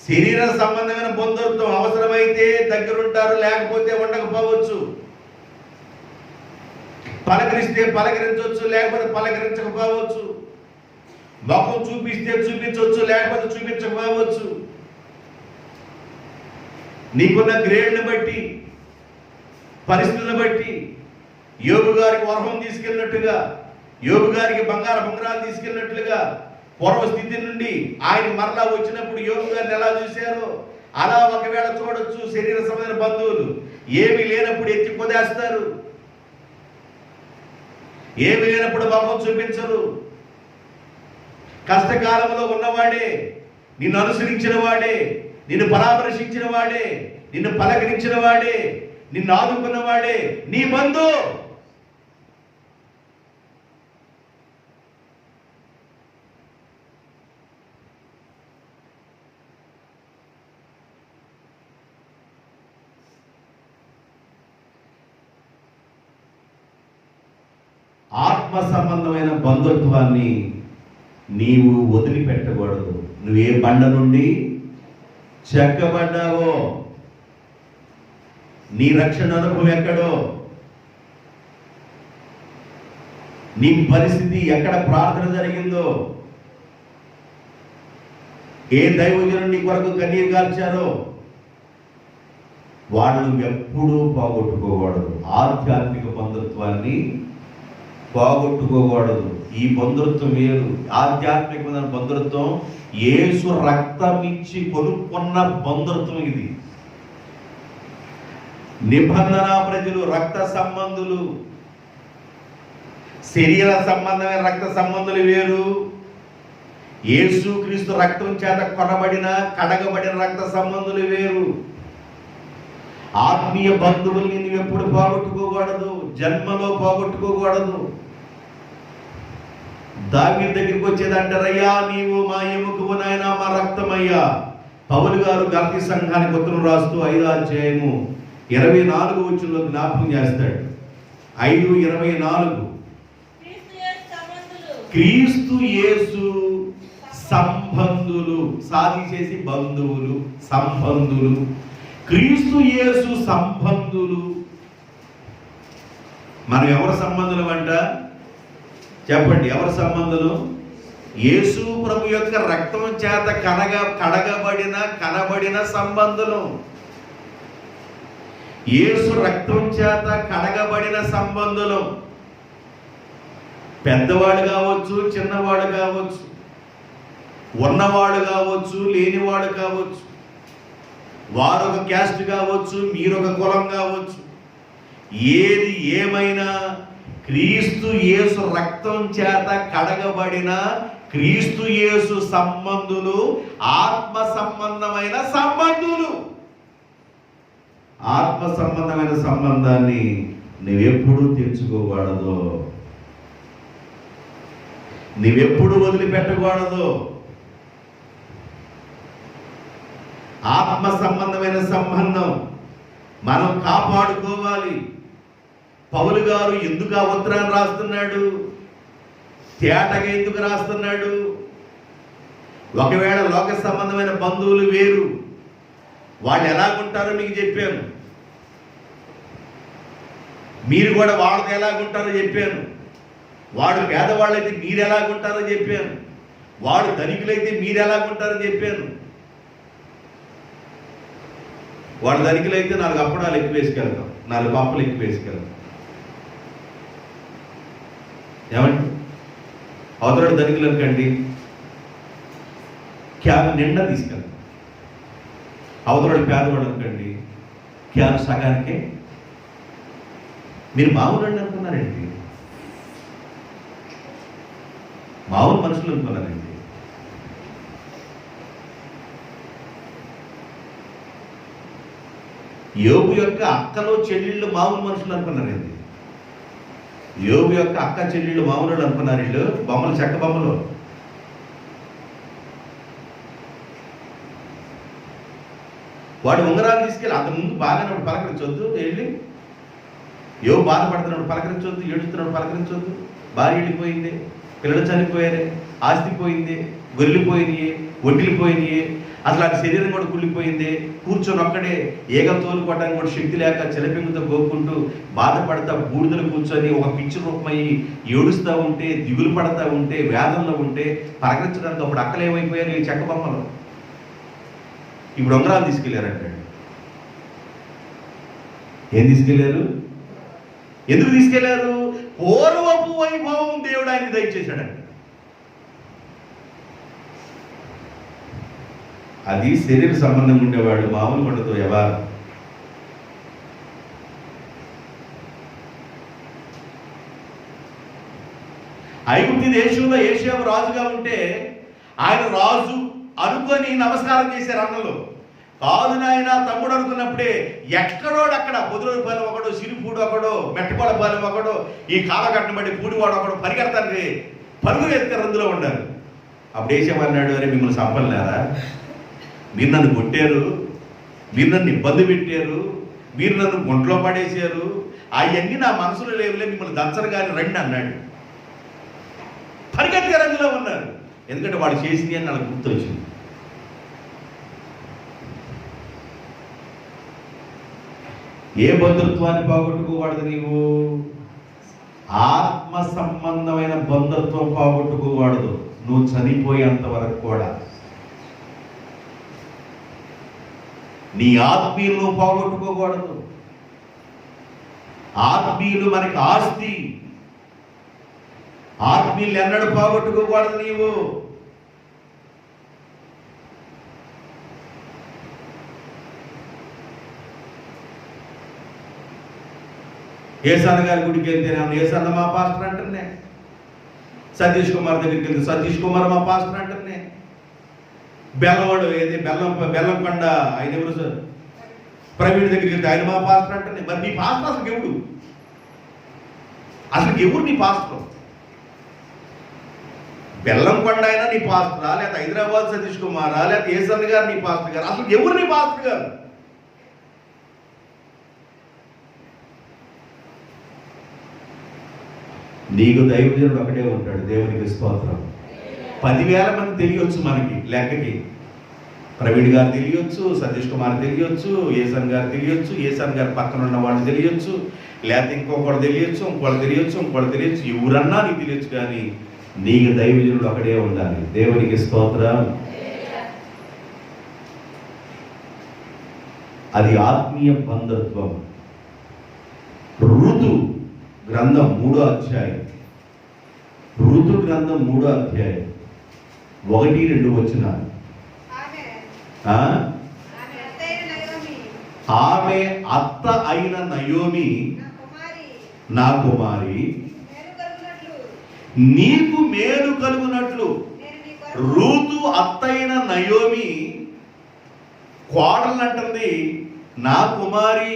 శరీర సంబంధమైన బంధుత్వం అవసరమైతే దగ్గరుంటారు, లేకపోతే ఉండకపోవచ్చు. పలకరిస్తే పలకరించవచ్చు, లేకపోతే పలకరించకపోవచ్చు. ముఖం చూపిస్తే చూపించవచ్చు, లేకపోతే చూపించకపోవచ్చు. నీకున్న గ్రేడ్ని బట్టి, పరిస్థితులను బట్టి యోబు గారికి వరహం తీసుకెళ్ళినట్టుగా యోబు గారికి బంగారు ఉంగరాలు తీసుకెళ్ళినట్లుగా పూర్వస్థితి నుండి ఆయన మరలా వచ్చినప్పుడు యోబు గారిని ఎలా చూశారో అలా ఒకవేళ చూడొచ్చు. శరీర సంబంధమైన బంధువులు ఏమీ లేనప్పుడు ఎత్తి పొదేస్తారు, ఏమీ లేనప్పుడు మొహం చూపించరు. కష్టకాలంలో ఉన్నవాడే, నిన్ను అనుసరించిన వాడే, నిన్ను పరామర్శించిన వాడే, నిన్ను పలకరించిన వాడే, నిన్ను ఆదుకున్నవాడే నీ బంధు. ఆత్మ సంబంధమైన బంధుత్వాన్ని నీవు వదిలిపెట్టకూడదు. నువ్వు ఏ బండ నుండి చెక్కబడ్డావో, నీ రక్షణ అనుభవం ఎక్కడో, నీ పరిస్థితి ఎక్కడ ప్రార్థన జరిగిందో, ఏ దైవజనుడు నీ కొరకు కన్నీరు కార్చారో వాళ్ళు ఎప్పుడూ పోగొట్టుకోకూడదు. ఆధ్యాత్మిక బంధుత్వాన్ని పోగొట్టుకోకూడదు. ఈ బంధుత్వం వేరు. ఆధ్యాత్మికమైన బంధుత్వం యేసు రక్తం ఇచ్చి కొనుక్కున్న బంధుత్వం ఇది. నిబంధన ప్రజలు రక్త సంబంధులు, శరీర సంబంధమైన రక్త సంబంధులు వేరు. యేసు క్రీస్తు రక్తం చేత కొనబడిన కడగబడిన రక్త సంబంధులు వేరు. ఆత్మీయ బంధువుల్ని నువ్వు ఎప్పుడు పోగొట్టుకోకూడదు, జన్మలో పోగొట్టుకోకూడదు. దావీదు దగ్గరికి వచ్చేది అంటారయ్యా నీవు మా ఎముకవు నాయన, మా రక్తమయ్యా. పౌలు గారు గలతీ సంఘానికి ఉత్తరం రాస్తూ 5వ అధ్యాయము 24వ వచనంలో జ్ఞాపకం చేస్తాడు. 5:24 క్రీస్తు యేసు సంబంధులు, సాధి చేసి బంధువులు, సంబంధులు, క్రీస్తు యేసు సంబంధులు. మనం ఎవరి సంబంధులు అంట చెప్పండి? ఎవరి సంబంధులు? యేసు ప్రభు యొక్క రక్తం చేత కడగబడిన సంబంధులు. యేసు రక్తం చేత కడగబడిన సంబంధులు. పెద్దవాడు కావచ్చు, చిన్నవాడు కావచ్చు, ఉన్నవాడు కావచ్చు, లేనివాడు కావచ్చు, వారొక క్యాస్ట్ కావచ్చు, మీరొక కులం కావచ్చు, ఏది ఏమైనా క్రీస్తు యేసు రక్తం చేత కడగబడిన క్రీస్తు యేసు సంబంధులు ఆత్మ సంబంధమైన సంబంధులు. ఆత్మ సంబంధమైన సంబంధాన్ని నువ్వెప్పుడు తెచ్చుకోకూడదు, నువ్వెప్పుడు వదిలిపెట్టకూడదు. ఆత్మ సంబంధమైన సంబంధం మనం కాపాడుకోవాలి. పౌలు గారు ఎందుకు ఆ ఉత్తరాన్ని రాస్తున్నాడు? తేటగా ఎందుకు రాస్తున్నాడు? ఒకవేళ లోక సంబంధమైన బంధువులు వేరు, వాళ్ళు ఎలాగుంటారో మీకు చెప్పాను. మీరు కూడా వాళ్ళతో ఎలాగుంటారో చెప్పాను. వాడు పేదవాళ్ళైతే మీరు ఎలాగుంటారో చెప్పాను. వాడు ధనికులైతే మీరు ఎలాగుంటారో చెప్పాను. వాడు ధనికులైతే 4 అప్పడాలు ఎక్కువ వేసుకెళ్తాం, 4 పప్పులు ఎక్కువ వేసుకెళ్తాం. ఏమండి? అవతల ధనికులు అనుకండి క్యాన్ నిండా తీసుకెళ్తాం. అవతల పేదవాడు అనుకోండి క్యాన్ సగానికే. మీరు మామూలు అనుకున్నారండి, మామూలు మనుషులు అనుకున్నారండి. యోబు యొక్క అక్కలో చెల్లెళ్ళు మామూలు మనుషులు అనుకున్నారండి. యోబు యొక్క అక్క చెల్లెళ్ళు మామూలు అనుకున్నారు. వీళ్ళు బొమ్మలు, చెక్క బొమ్మలు. వాడు ఉంగరాలు తీసుకెళ్ళి అంతకుముందు బాగానే పలకరించొద్దు. వెళ్ళి యోబు బాధపడుతున్నాడు పలకరించొద్దు, ఏడుస్తున్నాడు పలకరించొద్దు. భార్య వెళ్ళిపోయింది, పిల్లలు చనిపోయారే, ఆస్తి పోయింది, గొల్లిపోయినాయి, ఒడ్డిలిపోయినాయి, అసలు ఆ శరీరం కూడా కుళ్ళిపోయింది. కూర్చొని ఒక్కడే ఏగలు తోలుకోవడానికి కూడా శక్తి లేక చిలపెంగుతో గోక్కుంటూ బాధపడతా బూడిదలు కూర్చొని ఒక పిచ్చి రూపమయ్యి ఏడుస్తూ ఉంటే, దిగులు పడతా ఉంటే, వేదనలో ఉంటే పలకరించడానికి అప్పుడు అక్కలు ఏమైపోయారు? ఈ చెక్క బొమ్మలు. ఇప్పుడు ఉంగరాలు తీసుకెళ్ళారంటాడు. ఏం తీసుకెళ్లారు? ఎందుకు తీసుకెళ్లారు? పూర్వపు వైభవం దేవుడు ఆయనకి దయచేశాడంట. అది శరీర సంబంధం ఉండేవాడు, మామూలు ఉండదు ఎవరు. ఐగుప్తు దేశంలో యోసేపు రాజుగా ఉంటే ఆయన రాజు అనుకొని నమస్కారం చేశారు అన్నలు. కాదు నాయన తమ్ముడు అనుకున్నప్పుడే ఎక్కడోడక్కడ పొదులపాలెం ఒకడు, సిరిపూడు ఒకడు, మెట్టపాలపాలెం ఒకడు, ఈ కాలగట్టం బట్టి పూడివాడు ఒకడు పరిగెడతానికి పరుగులు ఎత్తారు, అందులో ఉండాలి. అప్పుడు వేసేమన్నాడు, అరే మిమ్మల్ని సంపలేరా, మీరు నన్ను కొట్టారు, మీరు నన్ను ఇబ్బంది పెట్టారు, మీరు నన్ను గుంట్లో పడేశారు, అవన్నీ నా మనసులో లేవులే, మిమ్మల్ని దంచరు కానీ రండి అన్నాడు. పరిగెత్తే రంగులో ఉన్నారు, ఎందుకంటే వాడు చేసింది అని నాకు గుర్తొచ్చింది. ఏ బంధుత్వాన్ని పోగొట్టుకోకూడదు నీవు? ఆత్మ సంబంధమైన బంధుత్వం పోగొట్టుకోకూడదు నువ్వు చనిపోయేంత వరకు కూడా. నీ ఆత్మీయులు పోగొట్టుకోకూడదు. ఆత్మీయులు మనకి ఆస్తి, ఆత్మీయులు ఎన్నడూ పోగొట్టుకోకూడదు నీవు. ఏసన్న గారి గుడికి వెళ్తేనే ఏసన్న మా పాస్టర్ అంటనే, సతీష్ కుమార్ దగ్గరికి వెళ్తే సతీష్ కుమార్ మా పాస్టర్ అంటనే, బెల్లవాడు ఏది బెల్లంకొండ ఆయన ఎవరు సార్ ప్రవీణ్ దగ్గరికి వెళ్తే ఆయన మా పాస్టర్ అంటనే. మరి నీ పాస్టర్ అసలు ఎవడు? అసలు ఎవరు నీ పాస్టర్? బెల్లంకొండ అయినా నీ పాస్టరా, లేకపోతే హైదరాబాద్ సతీష్ కుమారా, లేకపోతే ఏసన్న గారు నీ పాస్టర్ గారు? అసలు ఎవరు నీ పాస్టర్ గారు? నీకు దైవజనుడు ఒకటే ఉంటాడు. దేవునికి స్తోత్రం. 10,000 మంది తెలియవచ్చు మనకి లెక్కకి. ప్రవీణ్ గారు తెలియచ్చు, సతీష్ కుమార్ తెలియచ్చు, ఏసన్ గారు తెలియచ్చు, ఏసన్ గారు పక్కన ఉన్న వాళ్ళు తెలియచ్చు, లేకపోతే ఇంకొకటి తెలియచ్చు, ఇంకోటి తెలియచ్చు, ఇంకోటి తెలియచ్చు, ఎవరన్నా నీకు తెలియచ్చు, కానీ నీకు దైవజనుడు ఒకడే ఉండాలి. దేవునికి స్తోత్రం. అది ఆత్మీయ బంధుత్వం. ఋతు గ్రంథం 3వ అధ్యాయం, ఋతు గ్రంథం 3వ అధ్యాయం 1-2 వచనాలు. ఆమె అత్త అయిన నయోమి, నా కుమారి నీకు మేలు కలుగునట్లు. ఋతు అత్త అయిన నయోమి కోడలు అంటుంది, నా కుమారి.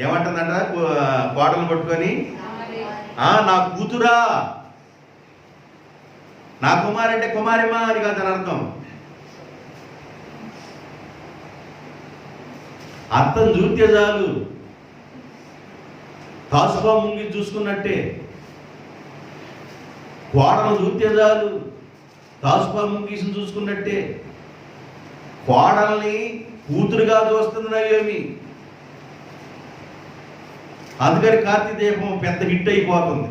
ఏమంటుందంట కోడలు పట్టుకొని? నా కూతురా. నా కుమారి అంటే కుమారిమా అని కాదు అని అర్థం. అత్తను చూస్తే చాలు తాసుపా ముంగి చూసుకున్నట్టే, కోడలు చూస్తే చాలు తాసుపా ముంగిసిని చూసుకున్నట్టే. కోడల్ని కూతురుగా చూస్తుంది నయోమి. అందుకని కార్తీక దీపం పెద్ద హిట్ అయిపోతుంది.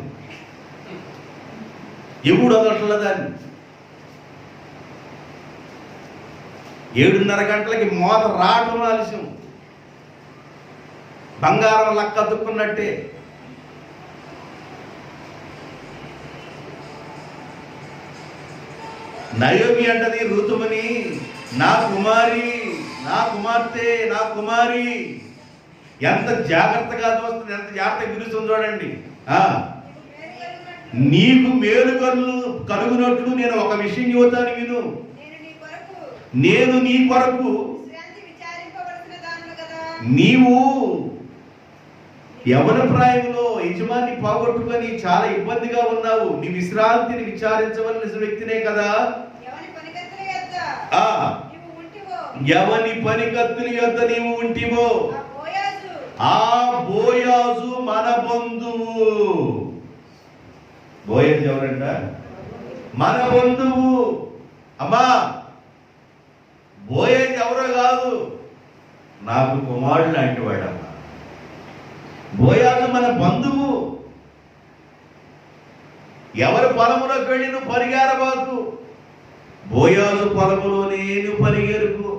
ఎప్పుడు వదలట్ల దాన్ని. 7:30 గంటలకి మోత రావటం ఆలస్యం, బంగారం లక్క అతుక్కున్నట్టే. నయోమి అంటది ఋతుమని, నా కుమారి, నా కుమార్తె, నా కుమారి. ఎంత జాగ్రత్తగా చూస్తుంది, ఎంత జాగ్రత్తగా పిలుస్తుంది చూడండి. నీకు మేలు కలుగునట్లు నేను ఒక విషయం చెబుతాను విను. నేను నీ కొరకు, నీవు యవన ప్రాయంలో యజమాని పోగొట్టుకొని చాలా ఇబ్బందిగా ఉన్నావు. నీ విశ్రాంతిని విచారించవలసిన వ్యక్తినే కదా. యవని పనికత్తుల యొద్ద నీవు ఉంటివో. ఆ బోయాజు మన బంధువు. బోయాజు ఎవరంట? మన బంధువు. అమ్మా, బోయాజు ఎవరో కాదు, నాకు కుమారుడు లాంటి వాడమ్మా. బోయాజు మన బంధువు. ఎవరి పొలములోకి వెళ్ళి నువ్వు పరిగెరబాకు. బోయాజు పొలములోనే నువ్వు పరిగెరుకు.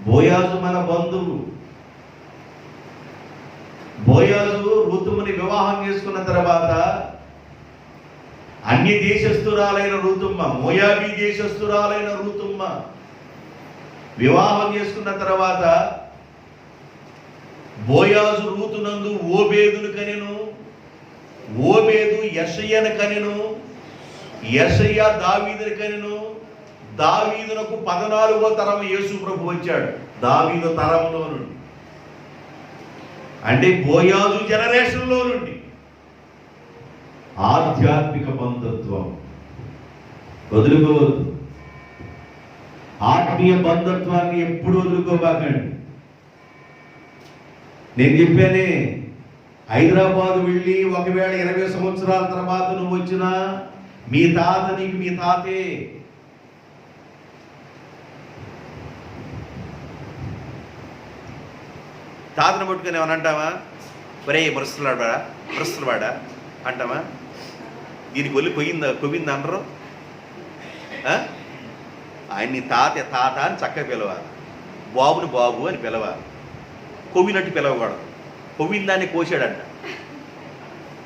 బోయాజు మన బంధువు. బోయాజు రూతుమ్మని వివాహం చేసుకున్న తర్వాత అన్య దేశస్థురాలైన రూతుమ్మ, మోయాబీ దేశస్థురాలైన రూతుమ్మ వివాహం చేసుకున్న తర్వాత బోయాజు రూతునందు ఓబేదును కనెను, ఓబేదు యెషయ్యను కనెను, యెషయ్య దావీదును కనెను, దావీదునకు 14వ తరం యేసు ప్రభు వచ్చాడు. దావీదు తరంలో నుండి అంటే బోయాజు జనరేషన్లో నుండి ఆధ్యాత్మిక బంధుత్వం వదులుకోవద్దు. ఆత్మీయ బంధుత్వాన్ని ఎప్పుడు వదులుకోబాకండి. నేను చెప్పానే, హైదరాబాద్ వెళ్ళి ఒకవేళ 20 సంవత్సరాల తర్వాత నువ్వు వచ్చినా మీ తాత నీకు మీ తాతే. తాతను పట్టుకుని ఏమని అంటావా? ఒరే మురస్తులవాడా అంటావా? దీనికి ఒళ్ళు కొవ్వింది అనరు. ఆయన్ని తాత తాత అని చక్కగా పిలవాలి, బాబుని బాబు అని పిలవాలి. కొవ్వినట్టు పిలవకూడదు. కొవ్విన దాన్ని కోసాడంట,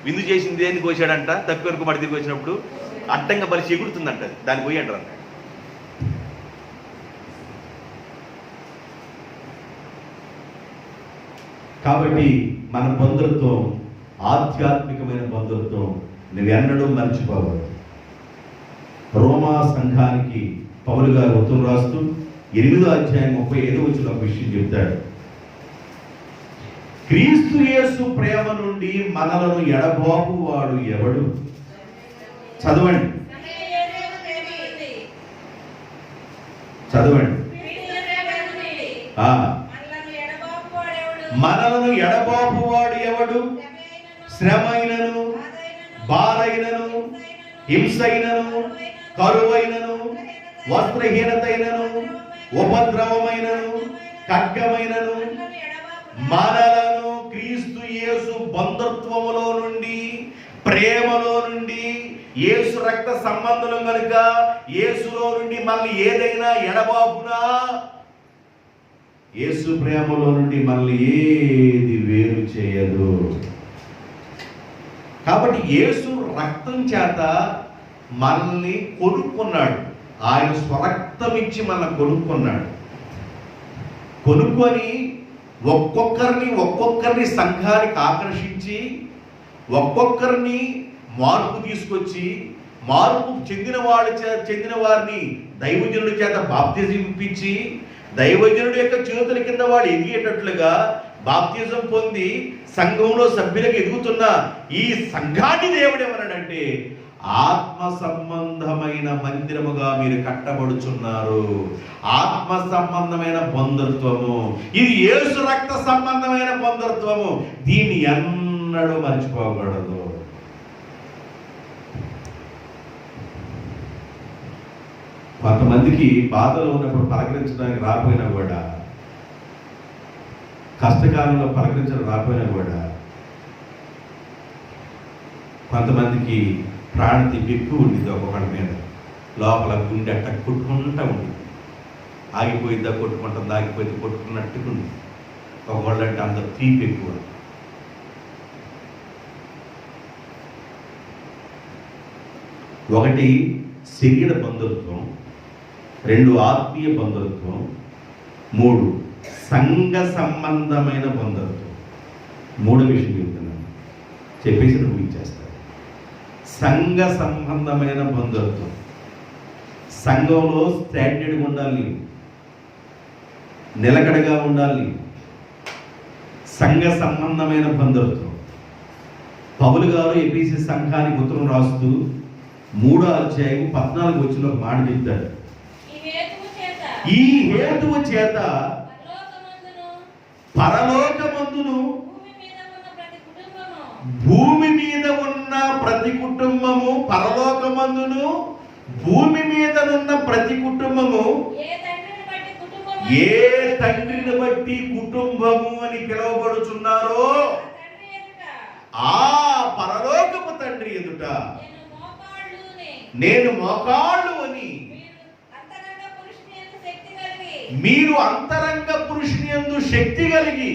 విందు చేసింది దేన్ని కోసాడంట, తక్కువ వెనుక మడి తిరిగి వచ్చినప్పుడు అడ్డంగా బలిసి ఎగురుతుందంట, దాన్ని పోయి అంటారు. కాబట్టి మన బంధుత్వం ఆధ్యాత్మికమైన బంధుత్వం నువ్వెన్నడూ మర్చిపోవద్దు. రోమా సంఘానికి పౌలు గారు ఉత్తరం రాస్తూ 8వ అధ్యాయం 37వ వచనంలో ఒక విషయం చెప్తాడు. క్రీస్తు యేసు ప్రేమ నుండి మనలను ఎడబాపు వాడు ఎవడు? చదవండి చదవండి. మనలను ఎడబాపు వాడు ఎవడు? శ్రమైనను, బాధైనను, హింసైనను, కరువైనను, వస్త్రహీనతైనను, ఉపద్రవమైనను, ఖడ్గమైనను మనలను క్రీస్తు యేసు బంధుత్వములో నుండి, ప్రేమలో నుండి, యేసు రక్త సంబంధం కనుక యేసులో నుండి మళ్ళీ ఏదైనా ఎడబాపునా? యేసు ప్రేమలో నుండి మళ్ళీ ఏది వేరు చేయదు. కాబట్టి యేసు రక్తం చేత మనల్ని కొనుక్కున్నాడు. ఆయన స్వరక్తం ఇచ్చి మనల్ని కొనుక్కున్నాడు. కొనుక్కొని ఒక్కొక్కరిని సంఘానికి ఆకర్షించి ఒక్కొక్కరిని మార్పు తీసుకొచ్చి, మార్పు చెందిన వారిని దైవజనుడి చేత బాప్తిజం ఇప్పించి, దైవజనుడి యొక్క చేతుల కింద వాడు ఎదిగేటట్లుగా బాప్తిజం పొంది సంఘంలో సభ్యులకు ఎదుగుతున్న ఈ సంఘాన్ని దేవుడు ఏమన్నాడంటే, ఆత్మ సంబంధమైన మందిరముగా మీరు కట్టబడుచున్నారు. ఆత్మ సంబంధమైన బంధుత్వము ఇది, యేసు రక్త సంబంధమైన బంధుత్వము. దీన్ని ఎన్నడూ మర్చిపోకూడదు. కొంతమందికి బాధలో ఉన్నప్పుడు పలకరించడానికి రాకపోయినా కూడా, కష్టకాలంలో పలకరించడం రాకపోయినా కూడా, కొంతమందికి ప్రాణతి ఎక్కువ ఉండేది. ఒక్కొక్కడి మీద లోపల గుండె అట్ట కొట్టుకుంటూ ఉండేది. ఆగిపోయిందా కొట్టుకుంటుంది, ఆగిపోయింది కొట్టుకున్నట్టుకుంది. ఒకళ్ళంటే అంత తీపి ఎక్కువ. ఒకటి శరీర బంధుత్వం, 2 ఆత్మీయ బంధుత్వం, 3 సంఘ సంబంధమైన బంధుత్వం. 3వ విషయం చెప్తున్నాను, చెప్పేసి ముగించేస్తాను. సంఘ సంబంధమైన బంధుత్వం. సంఘంలో స్టాండర్డ్గా ఉండాలి, నిలకడగా ఉండాలి. సంఘ సంబంధమైన బంధుత్వం. పౌలు గారు ఎఫెసీ సంఘానికి ఉత్తరం రాస్తూ 3వ అధ్యాయం 14వ వచనంలో ఒక మాట చెప్తాడు. ఈ హేతువు చేత పరలోకమందును భూమి మీద ఉన్న ప్రతి కుటుంబము, పరలోకమందును భూమి మీద ఉన్న ప్రతి కుటుంబము ఏ తండ్రిని బట్టి కుటుంబము అని పిలువబడుచున్నారో ఆ పరలోకపు తండ్రి ఎదుట నేను మోకాళ్ళు అని, మీరు అంతరంగ పురుషుని యందు శక్తి కలిగి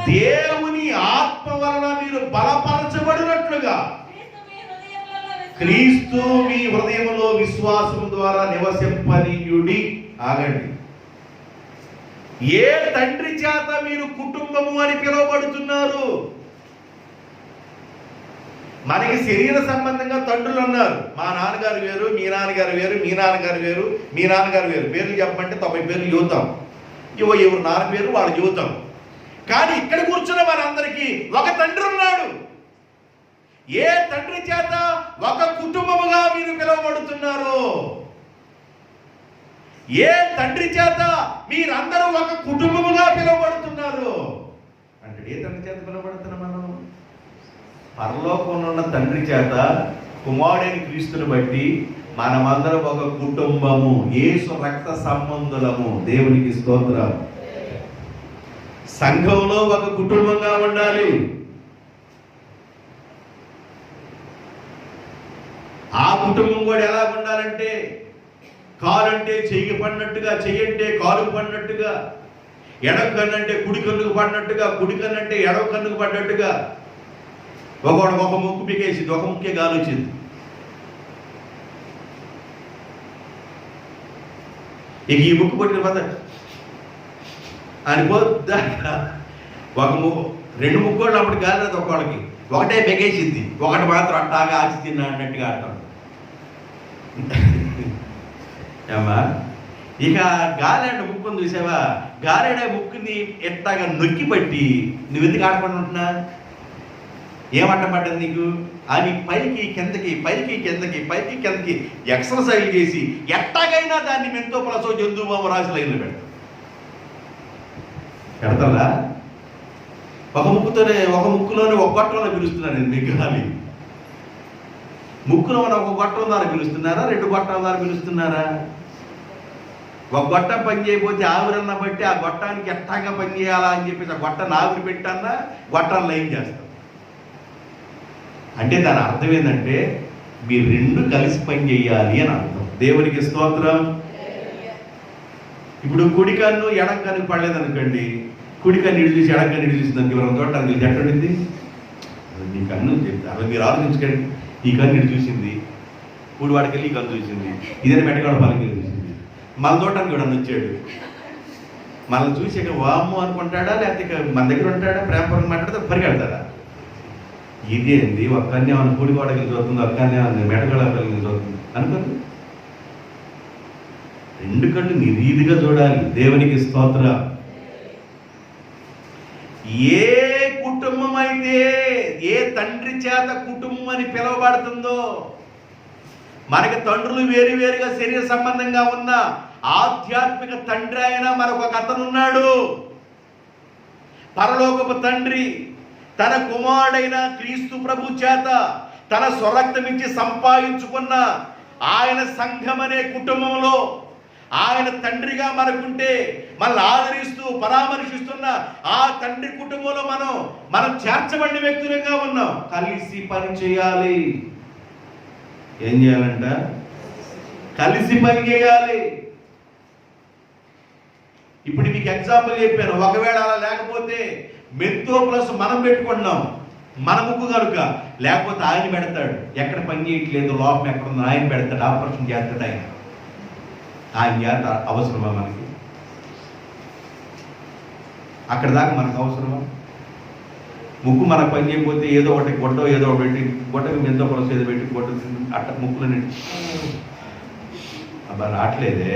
దేవుని ఆత్మ వలన మీరు బలపరచబడినట్లుగా క్రీస్తు మీ హృదయంలో విశ్వాసం ద్వారా నివసింపనీయుడి. ఆగండి. ఏ తండ్రి చేత మీరు కుటుంబము అని పిలువబడుతున్నారు? మనకి శరీర సంబంధంగా తండ్రులు ఉన్నారు. మా నాన్నగారు వేరు, మీ నాన్నగారు వేరు, మీ నాన్నగారు వేరు, మీ నాన్నగారు వేరు. పేర్లు చెప్పమంటే 90 పేర్లు చెబుతాం. ఎవరు నాన్న పేరు వాళ్ళు చెబుతాం. కానీ ఇక్కడ కూర్చున్న మనందరికీ ఒక తండ్రి ఉన్నాడు. ఏ తండ్రి చేత ఒక కుటుంబముగా మీరు పిలువబడుతున్నారు? ఏ తండ్రి చేత మీరందరూ ఒక కుటుంబముగా పిలువబడుతున్నారు అంటే ఏ తండ్రి చేత పిలువబడుతున్నాం మనం? పరలోకంలో ఉన్న తండ్రి చేత కుమారుడైన క్రీస్తుని బట్టి మనమందరం ఒక కుటుంబము, యేసు రక్త సంబంధులము. దేవునికి స్తోత్రం. సంఘంలో ఒక కుటుంబంగా ఉండాలి. ఆ కుటుంబం కూడా ఎలా ఉండాలంటే, కాలంటే చెయ్యి పడినట్టుగా, చెయ్యంటే కాలు పడినట్టుగా, ఎడవ కన్నంటే కుడి కన్నుకు పడినట్టుగా, కుడి కన్నంటే ఎడవ కన్నుకు పడినట్టుగా. ఒక ముక్కు పీకేసింది, ఒక ముక్కే గాలి వచ్చింది. ఇక ఈ ముక్కు కొట్టిన పద అనిపోద్దాక రెండు ముక్కోళ్ళు అప్పుడు గాలి రాదు ఒక్కళ్ళకి. ఒకటే పెగేసింది, ఒకటి మాత్రం అట్టాగా ఆచి తిన్నా అన్నట్టుగా ఆడతాం. ఏమా ఇక గాలేడ ముక్కుని చూసావా? గాలేడ ముక్కుని ఎట్టాగా నొక్కి పట్టి నువ్వు ఎందుకు ఆడకుండా ఉంటున్నా? ఏమంటపడ్డది నీకు? అది పైకి కిందకి, పైకి కిందకి, పైకి కిందకి ఎక్సర్సైజ్ చేసి ఎట్టాగైనా దాన్ని మెంతో ప్లసో జంతువు రాసి లైన్లో పెడతా. ఒక ముక్కులోనే ఒక గొట్టంలో పిలుస్తున్నాను మీకు. గాలి ముక్కులో ఉన్న ఒక గొట్టం ద్వారా పిలుస్తున్నారా, 2 గొట్టం ద్వారా పిలుస్తున్నారా? ఒక గొట్టం పని చేయకపోతే ఆవిరన్న బట్టి ఆ గొట్టానికి ఎట్టాగా పని చేయాలా అని చెప్పేసి ఆ గొట్టాన్ని ఆవిరి పెట్టన్నా గొట్టాన్ని లైన్ చేస్తాం. అంటే దాని అర్థం ఏంటంటే మీరు 2 కలిసి పని చేయాలి అని అర్థం. దేవునికి స్తోత్రం. ఇప్పుడు కుడి కన్ను ఎడం కన్ను పడలేదనుకోండి, కుడి కన్ను ఇటు చూసి ఎడం కన్ను ఇటు చూసి దానికి ఎవరైనా చూడటానికి ఇది ఎట్టుండింది? మీ కన్ను చెప్తారు, మీరు ఆలోచించుకోండి. ఈ కన్ను ఇటు చూసింది, ఇప్పుడు వాడికి వెళ్ళి ఈ కన్ను చూసింది, ఇదే మెట్టగాడ పలికి చూసింది. మన చూడటానికి కూడా వచ్చాడు, మనల్ని చూసి వాము అనుకుంటాడా, లేకపోతే మన దగ్గర ఉంటాడా, ప్రేమపరంగా మాట్లాడితే పరిగెడతాడా? ఇదేంది ఒక్కనే మన కూడి గోడకి చూస్తుంది, ఒక్కనే మెట్టగడ పలికి చూస్తుంది అనుకోండి. 2 కళ్ళు నిరీదిగా చూడాలి. దేవునికి స్తోత్రం. ఏ కుటుంబం అయితే ఏ తండ్రి చేత కుటుంబం అని పిలువబడుతుందో, మనకి తండ్రులు వేరువేరుగా శరీర సంబంధంగా ఉన్న ఆధ్యాత్మిక తండ్రి అయినా మరొక అతనున్నాడు. పరలోకపు తండ్రి తన కుమారుడైన క్రీస్తు ప్రభు చేత తన స్వరక్తమిచ్చి సంపాదించుకున్న ఆయన సంఘం అనే కుటుంబంలో ఆయన తండ్రిగా మనకుంటే మనల్ని ఆదరిస్తూ పరామర్శిస్తున్న ఆ తండ్రి కుటుంబంలో మనం చేర్చబడిన వ్యక్తులుగా ఉన్నాం. కలిసి పని చేయాలి. ఏం చేయాలంట? కలిసి పని చేయాలి. ఇప్పుడు మీకు ఎగ్జాంపుల్ చెప్పాను. ఒకవేళ అలా లేకపోతే మెంతో ప్లస్ మనం పెట్టుకుంటున్నాం, మన ముక్కు కనుక, లేకపోతే ఆయన పెడతాడు. ఎక్కడ పని చేయట్లేదు, లోపం ఎక్కడ ఉందో ఆయన పెడతాడు, ఆపరేషన్ చేస్తాడు ఆయన. ఆయన చేత అవసరమా మనకి? అక్కడ దాకా మనకు అవసరమా? ముక్కు మనకు పని చేయకపోతే ఏదో ఒకటి గొడ్డ ఏదో ఒకటి పెట్టి, గొడ్డకి మెంతో ప్లస్ ఏదో పెట్టి గొడ్డ అట్ట ముక్కులని అబ్బా రావట్లేదే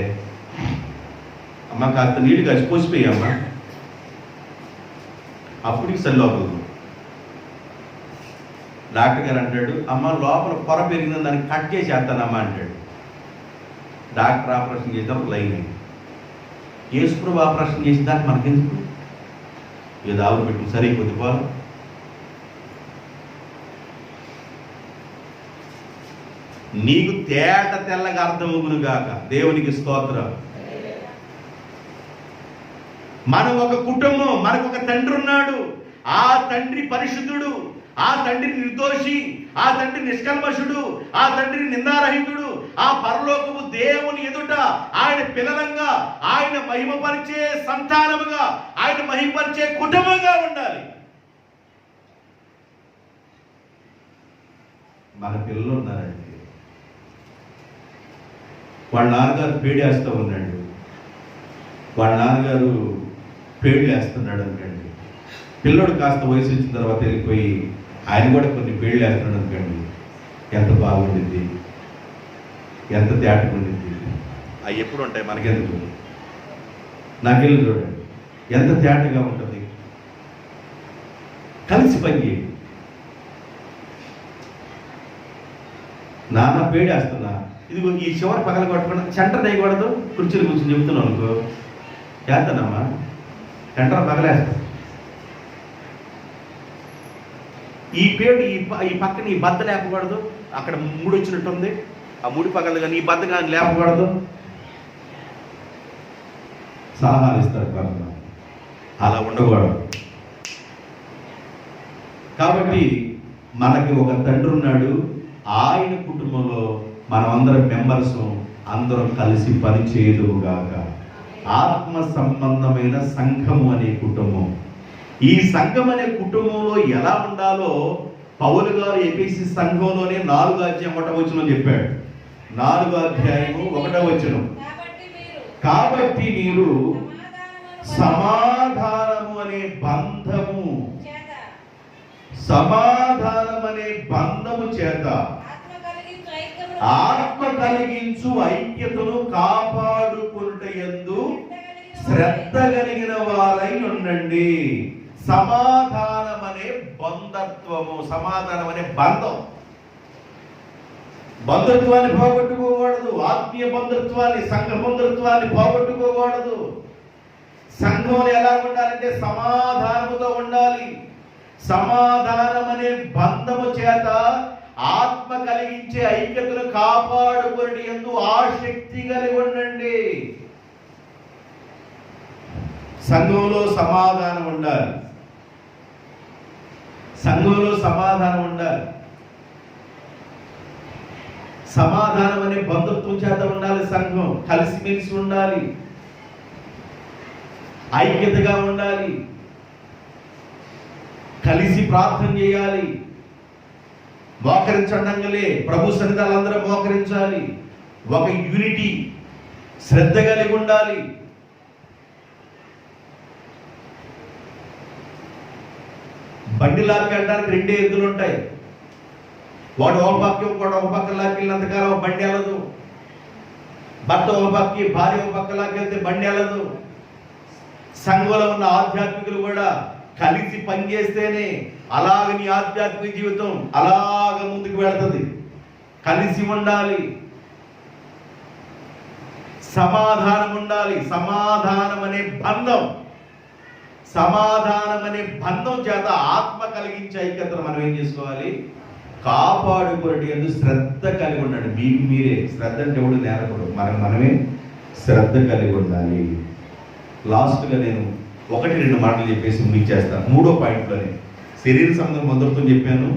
అమ్మ, కాస్త నీళ్ళు కలిసి పోసిపోయామ్మా, అప్పటికి సరిలోపదు. డాక్టర్ గారు అంటాడు, అమ్మ లోపల పొర పెరిగిందని దాన్ని కట్ చేసి వేస్తానమ్మా అంటాడు. డాక్టర్ ఆపరేషన్ చేసేటప్పుడు లైన్ అయింది. యేసుప్రభు ఆపరేషన్ చేసిన దానికి మనకెందుకు? ఏదో ఆవులు పెట్టి సరైపోతే పోవాలి. నీకు తేట తెల్లగా అర్థమవును గాక. దేవునికి స్తోత్రం. మనం ఒక కుటుంబం, మనకు ఒక తండ్రి ఉన్నాడు. ఆ తండ్రి పరిశుద్ధుడు, ఆ తండ్రి నిర్దోషి, ఆ తండ్రి నిష్కల్మషుడు, ఆ తండ్రి నిందారహితుడు. ఆ పరలోకము దేవుని ఎదుట ఆయన పిల్లలంగా, ఆయన మహిమపరిచే సంతానముగా, ఆయన మహిమపరిచే కుటుంబంగా ఉండాలి. మన పిల్లలు ఉన్నారండి, వాళ్ళ నాన్నగారు పేడేస్తూ ఉన్నాడు, వాళ్ళ నాన్నగారు పేడు వేస్తున్నాడు అనుకోండి. పిల్లడు కాస్త వయసు వచ్చిన తర్వాత వెళ్ళిపోయి ఆయన కూడా కొన్ని పేళ్ళు వేస్తున్నాడు అనుకోండి. ఎంత బాగుండిద్ది, ఎంత తేటగా ఉండిద్ది. అవి ఎప్పుడు ఉంటాయి మనకెందుకు? నాకెళ్ళి చూడండి ఎంత తేటగా ఉంటుంది. కలిసి పని చేయండి. నాన్న పేడేస్తున్నా, ఇదిగో ఈ చివరి పగల కొట్టకుండా సెంటర్ వేయకూడదు, కుర్చీలు కూర్చొని చెప్తున్నావు అనుకో, చేస్తానమ్మా సెంటర్ పగలేస్తా. ఈ పేడు ఈ పక్కన ఈ బద్ద లేపకూడదు, అక్కడ ముడి వచ్చినట్టుంది, ఆ ముడి పగలదు కానీ ఈ బద్ద కానీ లేపకూడదు. సలహాలు ఇస్తారు భర్త, అలా ఉండకూడదు. కాబట్టి మనకి ఒక తండ్రి ఉన్నాడు, ఆయన కుటుంబంలో మనం అందరం మెంబర్స్ అందరం కలిసి పనిచేయదుగాక. ఆత్మ సంబంధమైన సంఘము అనే కుటుంబం. ఈ సంఘం అనే కుటుంబంలో ఎలా ఉండాలో పౌలు గారు ఎఫెసీ సంఘంలోనే 4వ అధ్యాయం 1వ వచనం చెప్పాడు. 4వ అధ్యాయము 1వ వచనం, కాబట్టి మీరు సమాధానము అనే బంధము, సమాధానం అనే బంధము చేత ఆత్మ కలిగించు ఐక్యతను కాపాడుకొనుటయందు శ్రద్ధ కలిగిన వారై ఉండండి. సమాధానం అనే బంధత్వము, సమాధానం అనే బంధం. బంధుత్వాన్ని పోగొట్టుకోకూడదు, ఆత్మీయ బంధుత్వాన్ని, సంఘ బంధుత్వాన్ని పోగొట్టుకోకూడదు. సంఘంలో ఎలా ఉండాలంటే సమాధానముతో ఉండాలి. సమాధానం అనే బంధము చేత ఆత్మ కలిగించే ఐక్యతను కాపాడుకొని యందు ఆసక్తి కలిగి ఉండండి. సంఘంలో సమాధానం ఉండాలి, సంఘంలో సమాధానం ఉండాలి. సమాధానం అనే బంధుత్వం చేత ఉండాలి. సంఘం కలిసిమెలిసి ఉండాలి, ఐక్యతగా ఉండాలి, కలిసి ప్రార్థన చేయాలి. మోకరించండంగలే ప్రభు సన్నిధానంలో అందరూ మోకరించాలి. ఒక యూనిటీ, శ్రద్ధ కలిగి ఉండాలి. బండి లాక్కెళ్ళడానికి 2 ఎద్దులు ఉంటాయి. వాడు ఒక పక్క ఇంకోటి ఒక పక్క లాక్కెళ్ళినంతకాలం బండి వెళ్ళదు. భర్త ఒక పక్కకి, భార్య ఒక పక్క లాక్కెళ్తే బండి వెళ్ళదు. సంఘంలో ఉన్న ఆధ్యాత్మికులు కూడా కలిసి పనిచేస్తేనే అలాగ నీ ఆధ్యాత్మిక జీవితం అలాగ ముందుకు వెళ్తుంది. కలిసి ఉండాలి, సమాధానం ఉండాలి. సమాధానం అనే బంధం, సమాధానం అనే బంధం చేత ఆత్మ కలిగించే ఐక్యతను మనం ఏం చేసుకోవాలి? కాపాడుకోండి. ఎందుకు శ్రద్ధ కలిగి ఉండండి. మీకు మీరే శ్రద్ధ అంటే ఎవడు నేరకూడదు, మనమే శ్రద్ధ కలిగి ఉండాలి. లాస్ట్గా నేను 1-2 మాటలు చెప్పేసి ముగించేస్తాను. 3వ పాయింట్లోనే శరీర సంబంధం బంధుత్వం చెప్పాను,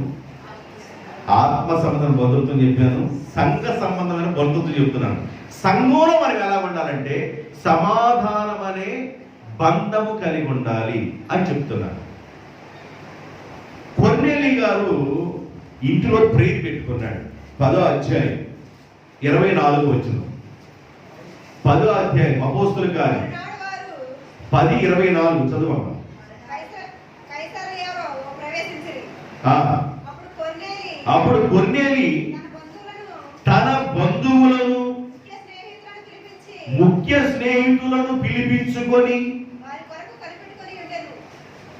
ఆత్మ సంబంధం బంధుత్వం చెప్పాను, సంఘ సంబంధమైన బంధుత్వం చెప్తున్నాను. సంఘంలో మనం ఎలా ఉండాలంటే సమాధానం అనే బంధము కలిగి ఉండాలి అని చెప్తున్నాను. కొర్నేలి గారు ఇంటిలో ప్రేయర్ పెట్టుకున్నాడు. 10వ అధ్యాయం 24వ వచనం. 10వ అధ్యాయం అపోస్తుల కార్యం 10:24 చదువమ్మా. అప్పుడు కొర్నేలి తన బంధువులను, ముఖ్య స్నేహితులను పిలిపించుకొని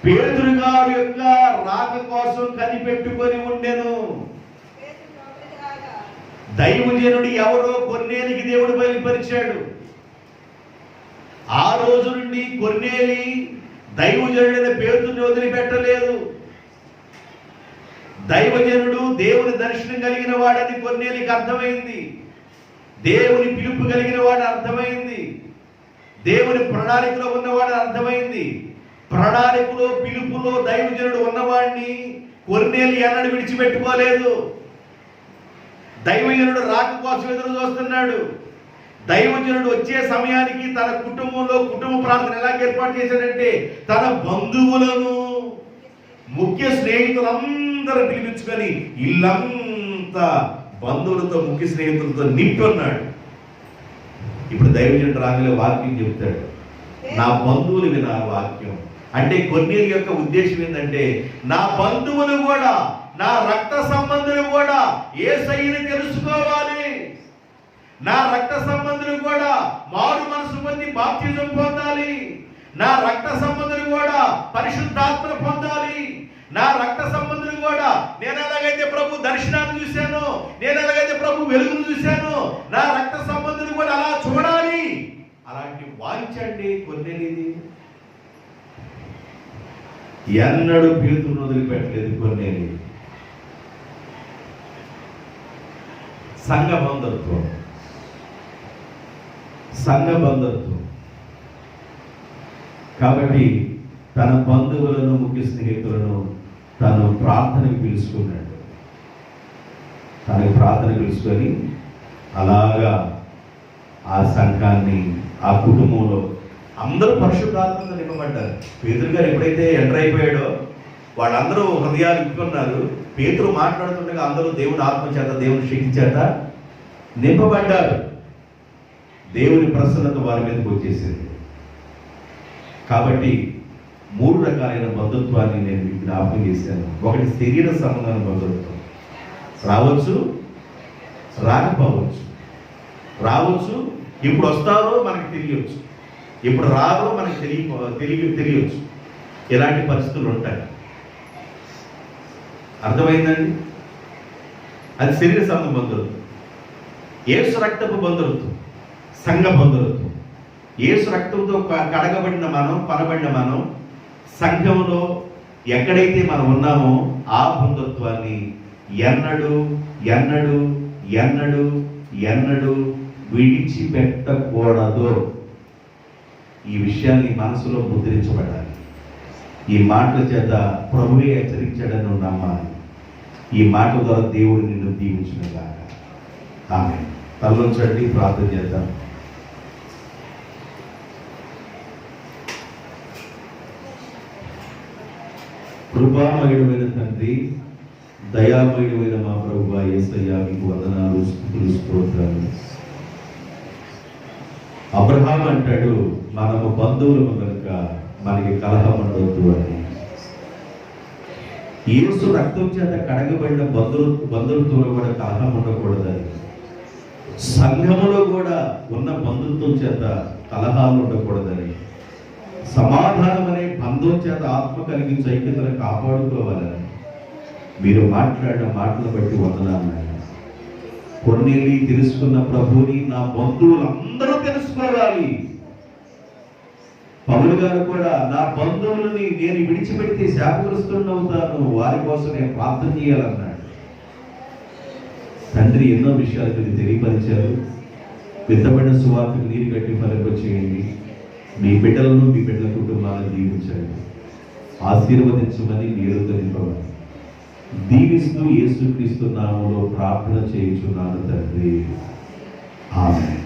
పేతురు గారి యొక్క రాక కోసం కనిపెట్టుకొని ఉండెను. దైవజనుడు ఎవరో కొర్నేలికి దేవుడు బయలుపరిచాడు. ఆ రోజు నుండి కొర్నేలి దైవజనుడైన పేతురుని వదిలిపెట్టలేదు. దైవజనుడు దేవుని దర్శనం కలిగిన వాడని కొర్నేలికి అర్థమైంది. దేవుని పిలుపు కలిగిన వాడు అర్థమైంది. దేవుని ప్రణాళికలో ఉన్నవాడు అర్థమైంది. ప్రణాళికలో, పిలుపులో దైవజనుడు ఉన్నవాడిని కొర్నేలి ఎన్నడూ విడిచిపెట్టుకోలేదు. దైవజనుడు రాక కోసం ఎదురు చూస్తున్నాడు. దైవజనుడు వచ్చే సమయానికి తన కుటుంబంలో కుటుంబ ప్రార్థన ఎలా ఏర్పాటు చేశాడంటే తన బంధువులను ముఖ్య స్నేహితులందరూ పిలిపించుకొని ఇల్లంతా బంధువులతో ముఖ్య స్నేహితులతో నింపి ఉన్నాడు. ఇప్పుడు దైవజనుడు రాగలే వాక్యం చెప్తాడు, నా బంధువులు వినాలి వాక్యం అంటే. కొన్నేళ్ళ యొక్క ఉద్దేశం ఏంటంటే నా బంధువులు కూడా, నా రక్త సంబంధులు కూడా యేసయ్యని తెలుసుకోవాలి. నా రక్త సంబంధులు కూడా మారు మనసు పొంది బాప్తిజం పొందాలి. నా రక్త సంబంధులు కూడా పరిశుద్ధాత్మ పొందాలి. నా రక్త సంబంధులు కూడా నేను ఎలాగైతే ప్రభు దర్శనాన్ని చూశాను, నేను ఎలాగైతే ప్రభు వెలుగును చూశాను, నా రక్త సంబంధులు కూడా అలా చూడాలి. అలాంటి వాంచండి కొన్నేది. ఎన్నడూ పేతురును వదిలిపెట్టలేదు కొన్నేది. సంఘ బంధుత్వం కాబట్టి తన బంధువులను ముఖ్య స్నేహితులను తను ప్రార్థనకు పిలుచుకున్నాడు. తనకి ప్రార్థన పిలుచుకొని అలాగా ఆ సంఘాన్ని, ఆ కుటుంబంలో అందరూ పరిశుద్ధాత్మతో నింపబడ్డారు. పేతురు గారు ఎప్పుడైతే ఎంటర్ అయిపోయాడో వాళ్ళందరూ హృదయాలు ఇప్పుకున్నారు. పేతురు మాట్లాడుతుండగా అందరూ దేవుని ఆత్మ చేత, దేవుని శక్తి చేత నింపబడ్డారు. దేవుని ప్రసన్నత వారి మీదకి వచ్చేసింది. కాబట్టి 3 రకాలైన బంధుత్వాన్ని నేను మీకు జ్ఞాపకం చేశాను. ఒకటి శరీర సంబంధమైన బంధుత్వం, రావచ్చు రాకపోవచ్చు. రావచ్చు, ఇప్పుడు వస్తారో మనకు తెలియవచ్చు, ఇప్పుడు రాదో మనకు తెలియవచ్చు. ఇలాంటి పరిస్థితులు ఉంటాయి. అర్థమైందండి? అది శరీర సంబంధ బంధుత్వం. యేసు రక్తపు బంధుత్వం, సంఘ బంధుత్వం. యేసు రక్తంతో కడగబడిన మనం, కొనబడిన మనం సంఘంలో ఎక్కడైతే మనం ఉన్నామో ఆ బంధుత్వాన్ని ఎన్నడూ ఎన్నడూ ఎన్నడూ ఎన్నడూ విడిచిపెట్టకూడదు. ఈ విషయాన్ని మనసులో ముద్రించబడాలి. ఈ మాటల చేత ప్రభువే హెచ్చరించాడని నువ్వు నమ్మాలి. ఈ మాటల ద్వారా దేవుడు నిన్ను దీవించునుగాక. ఆమేన్. తలలోంచండి, ప్రార్థన చేద్దాం. కృపామయుడమైన తండ్రి, దయామయుడమైన మా ప్రభువా యేసయ్యా, మీకు వందనాలు, స్తుతులు, స్తోత్రాలు. అబ్రహాము అంటాడు, మనము బంధువులము కనుక మనకి కలహం ఉండవద్దు అని. యేసు రక్తం చేత కడగబడిన బంధుత్వంలో కూడా కలహం ఉండకూడదని, సంఘములో కూడా ఉన్న బంధుత్వం చేత కలహాలు ఉండకూడదని, సమాధానం అనే బంధం చేత ఆత్మ కలిగించి ఐక్యతను కాపాడుకోవాలని మీరు మాట్లాడిన మాటలు బట్టి వందనాలు. కొన్నేళ్ళు తెలుసుకున్న ప్రభుని నా బంధువులందరూ తెలుసుకోవాలి. పౌలు గారు కూడా నా బంధువులని నేను విడిచిపెడితే శాపగ్రస్తుడవుతాను, వారి కోసం నేను ప్రార్థన చేయాలన్నాడు. తండ్రి ఎన్నో విషయాలు మీరు తెలియపరిచారు. విత్తబడిన సువార్తకు నీరు కట్టి ఫలింపచేయండి. మీ బిడ్డలను, మీ బిడ్డల కుటుంబాలను దీవించండి, ఆశీర్వదించమని నీరుతో నింపమని దీవిస్తూ యేసుక్రీస్తు నామములో ప్రార్థన చేయుచున్నాను తండ్రి. ఆమేన్.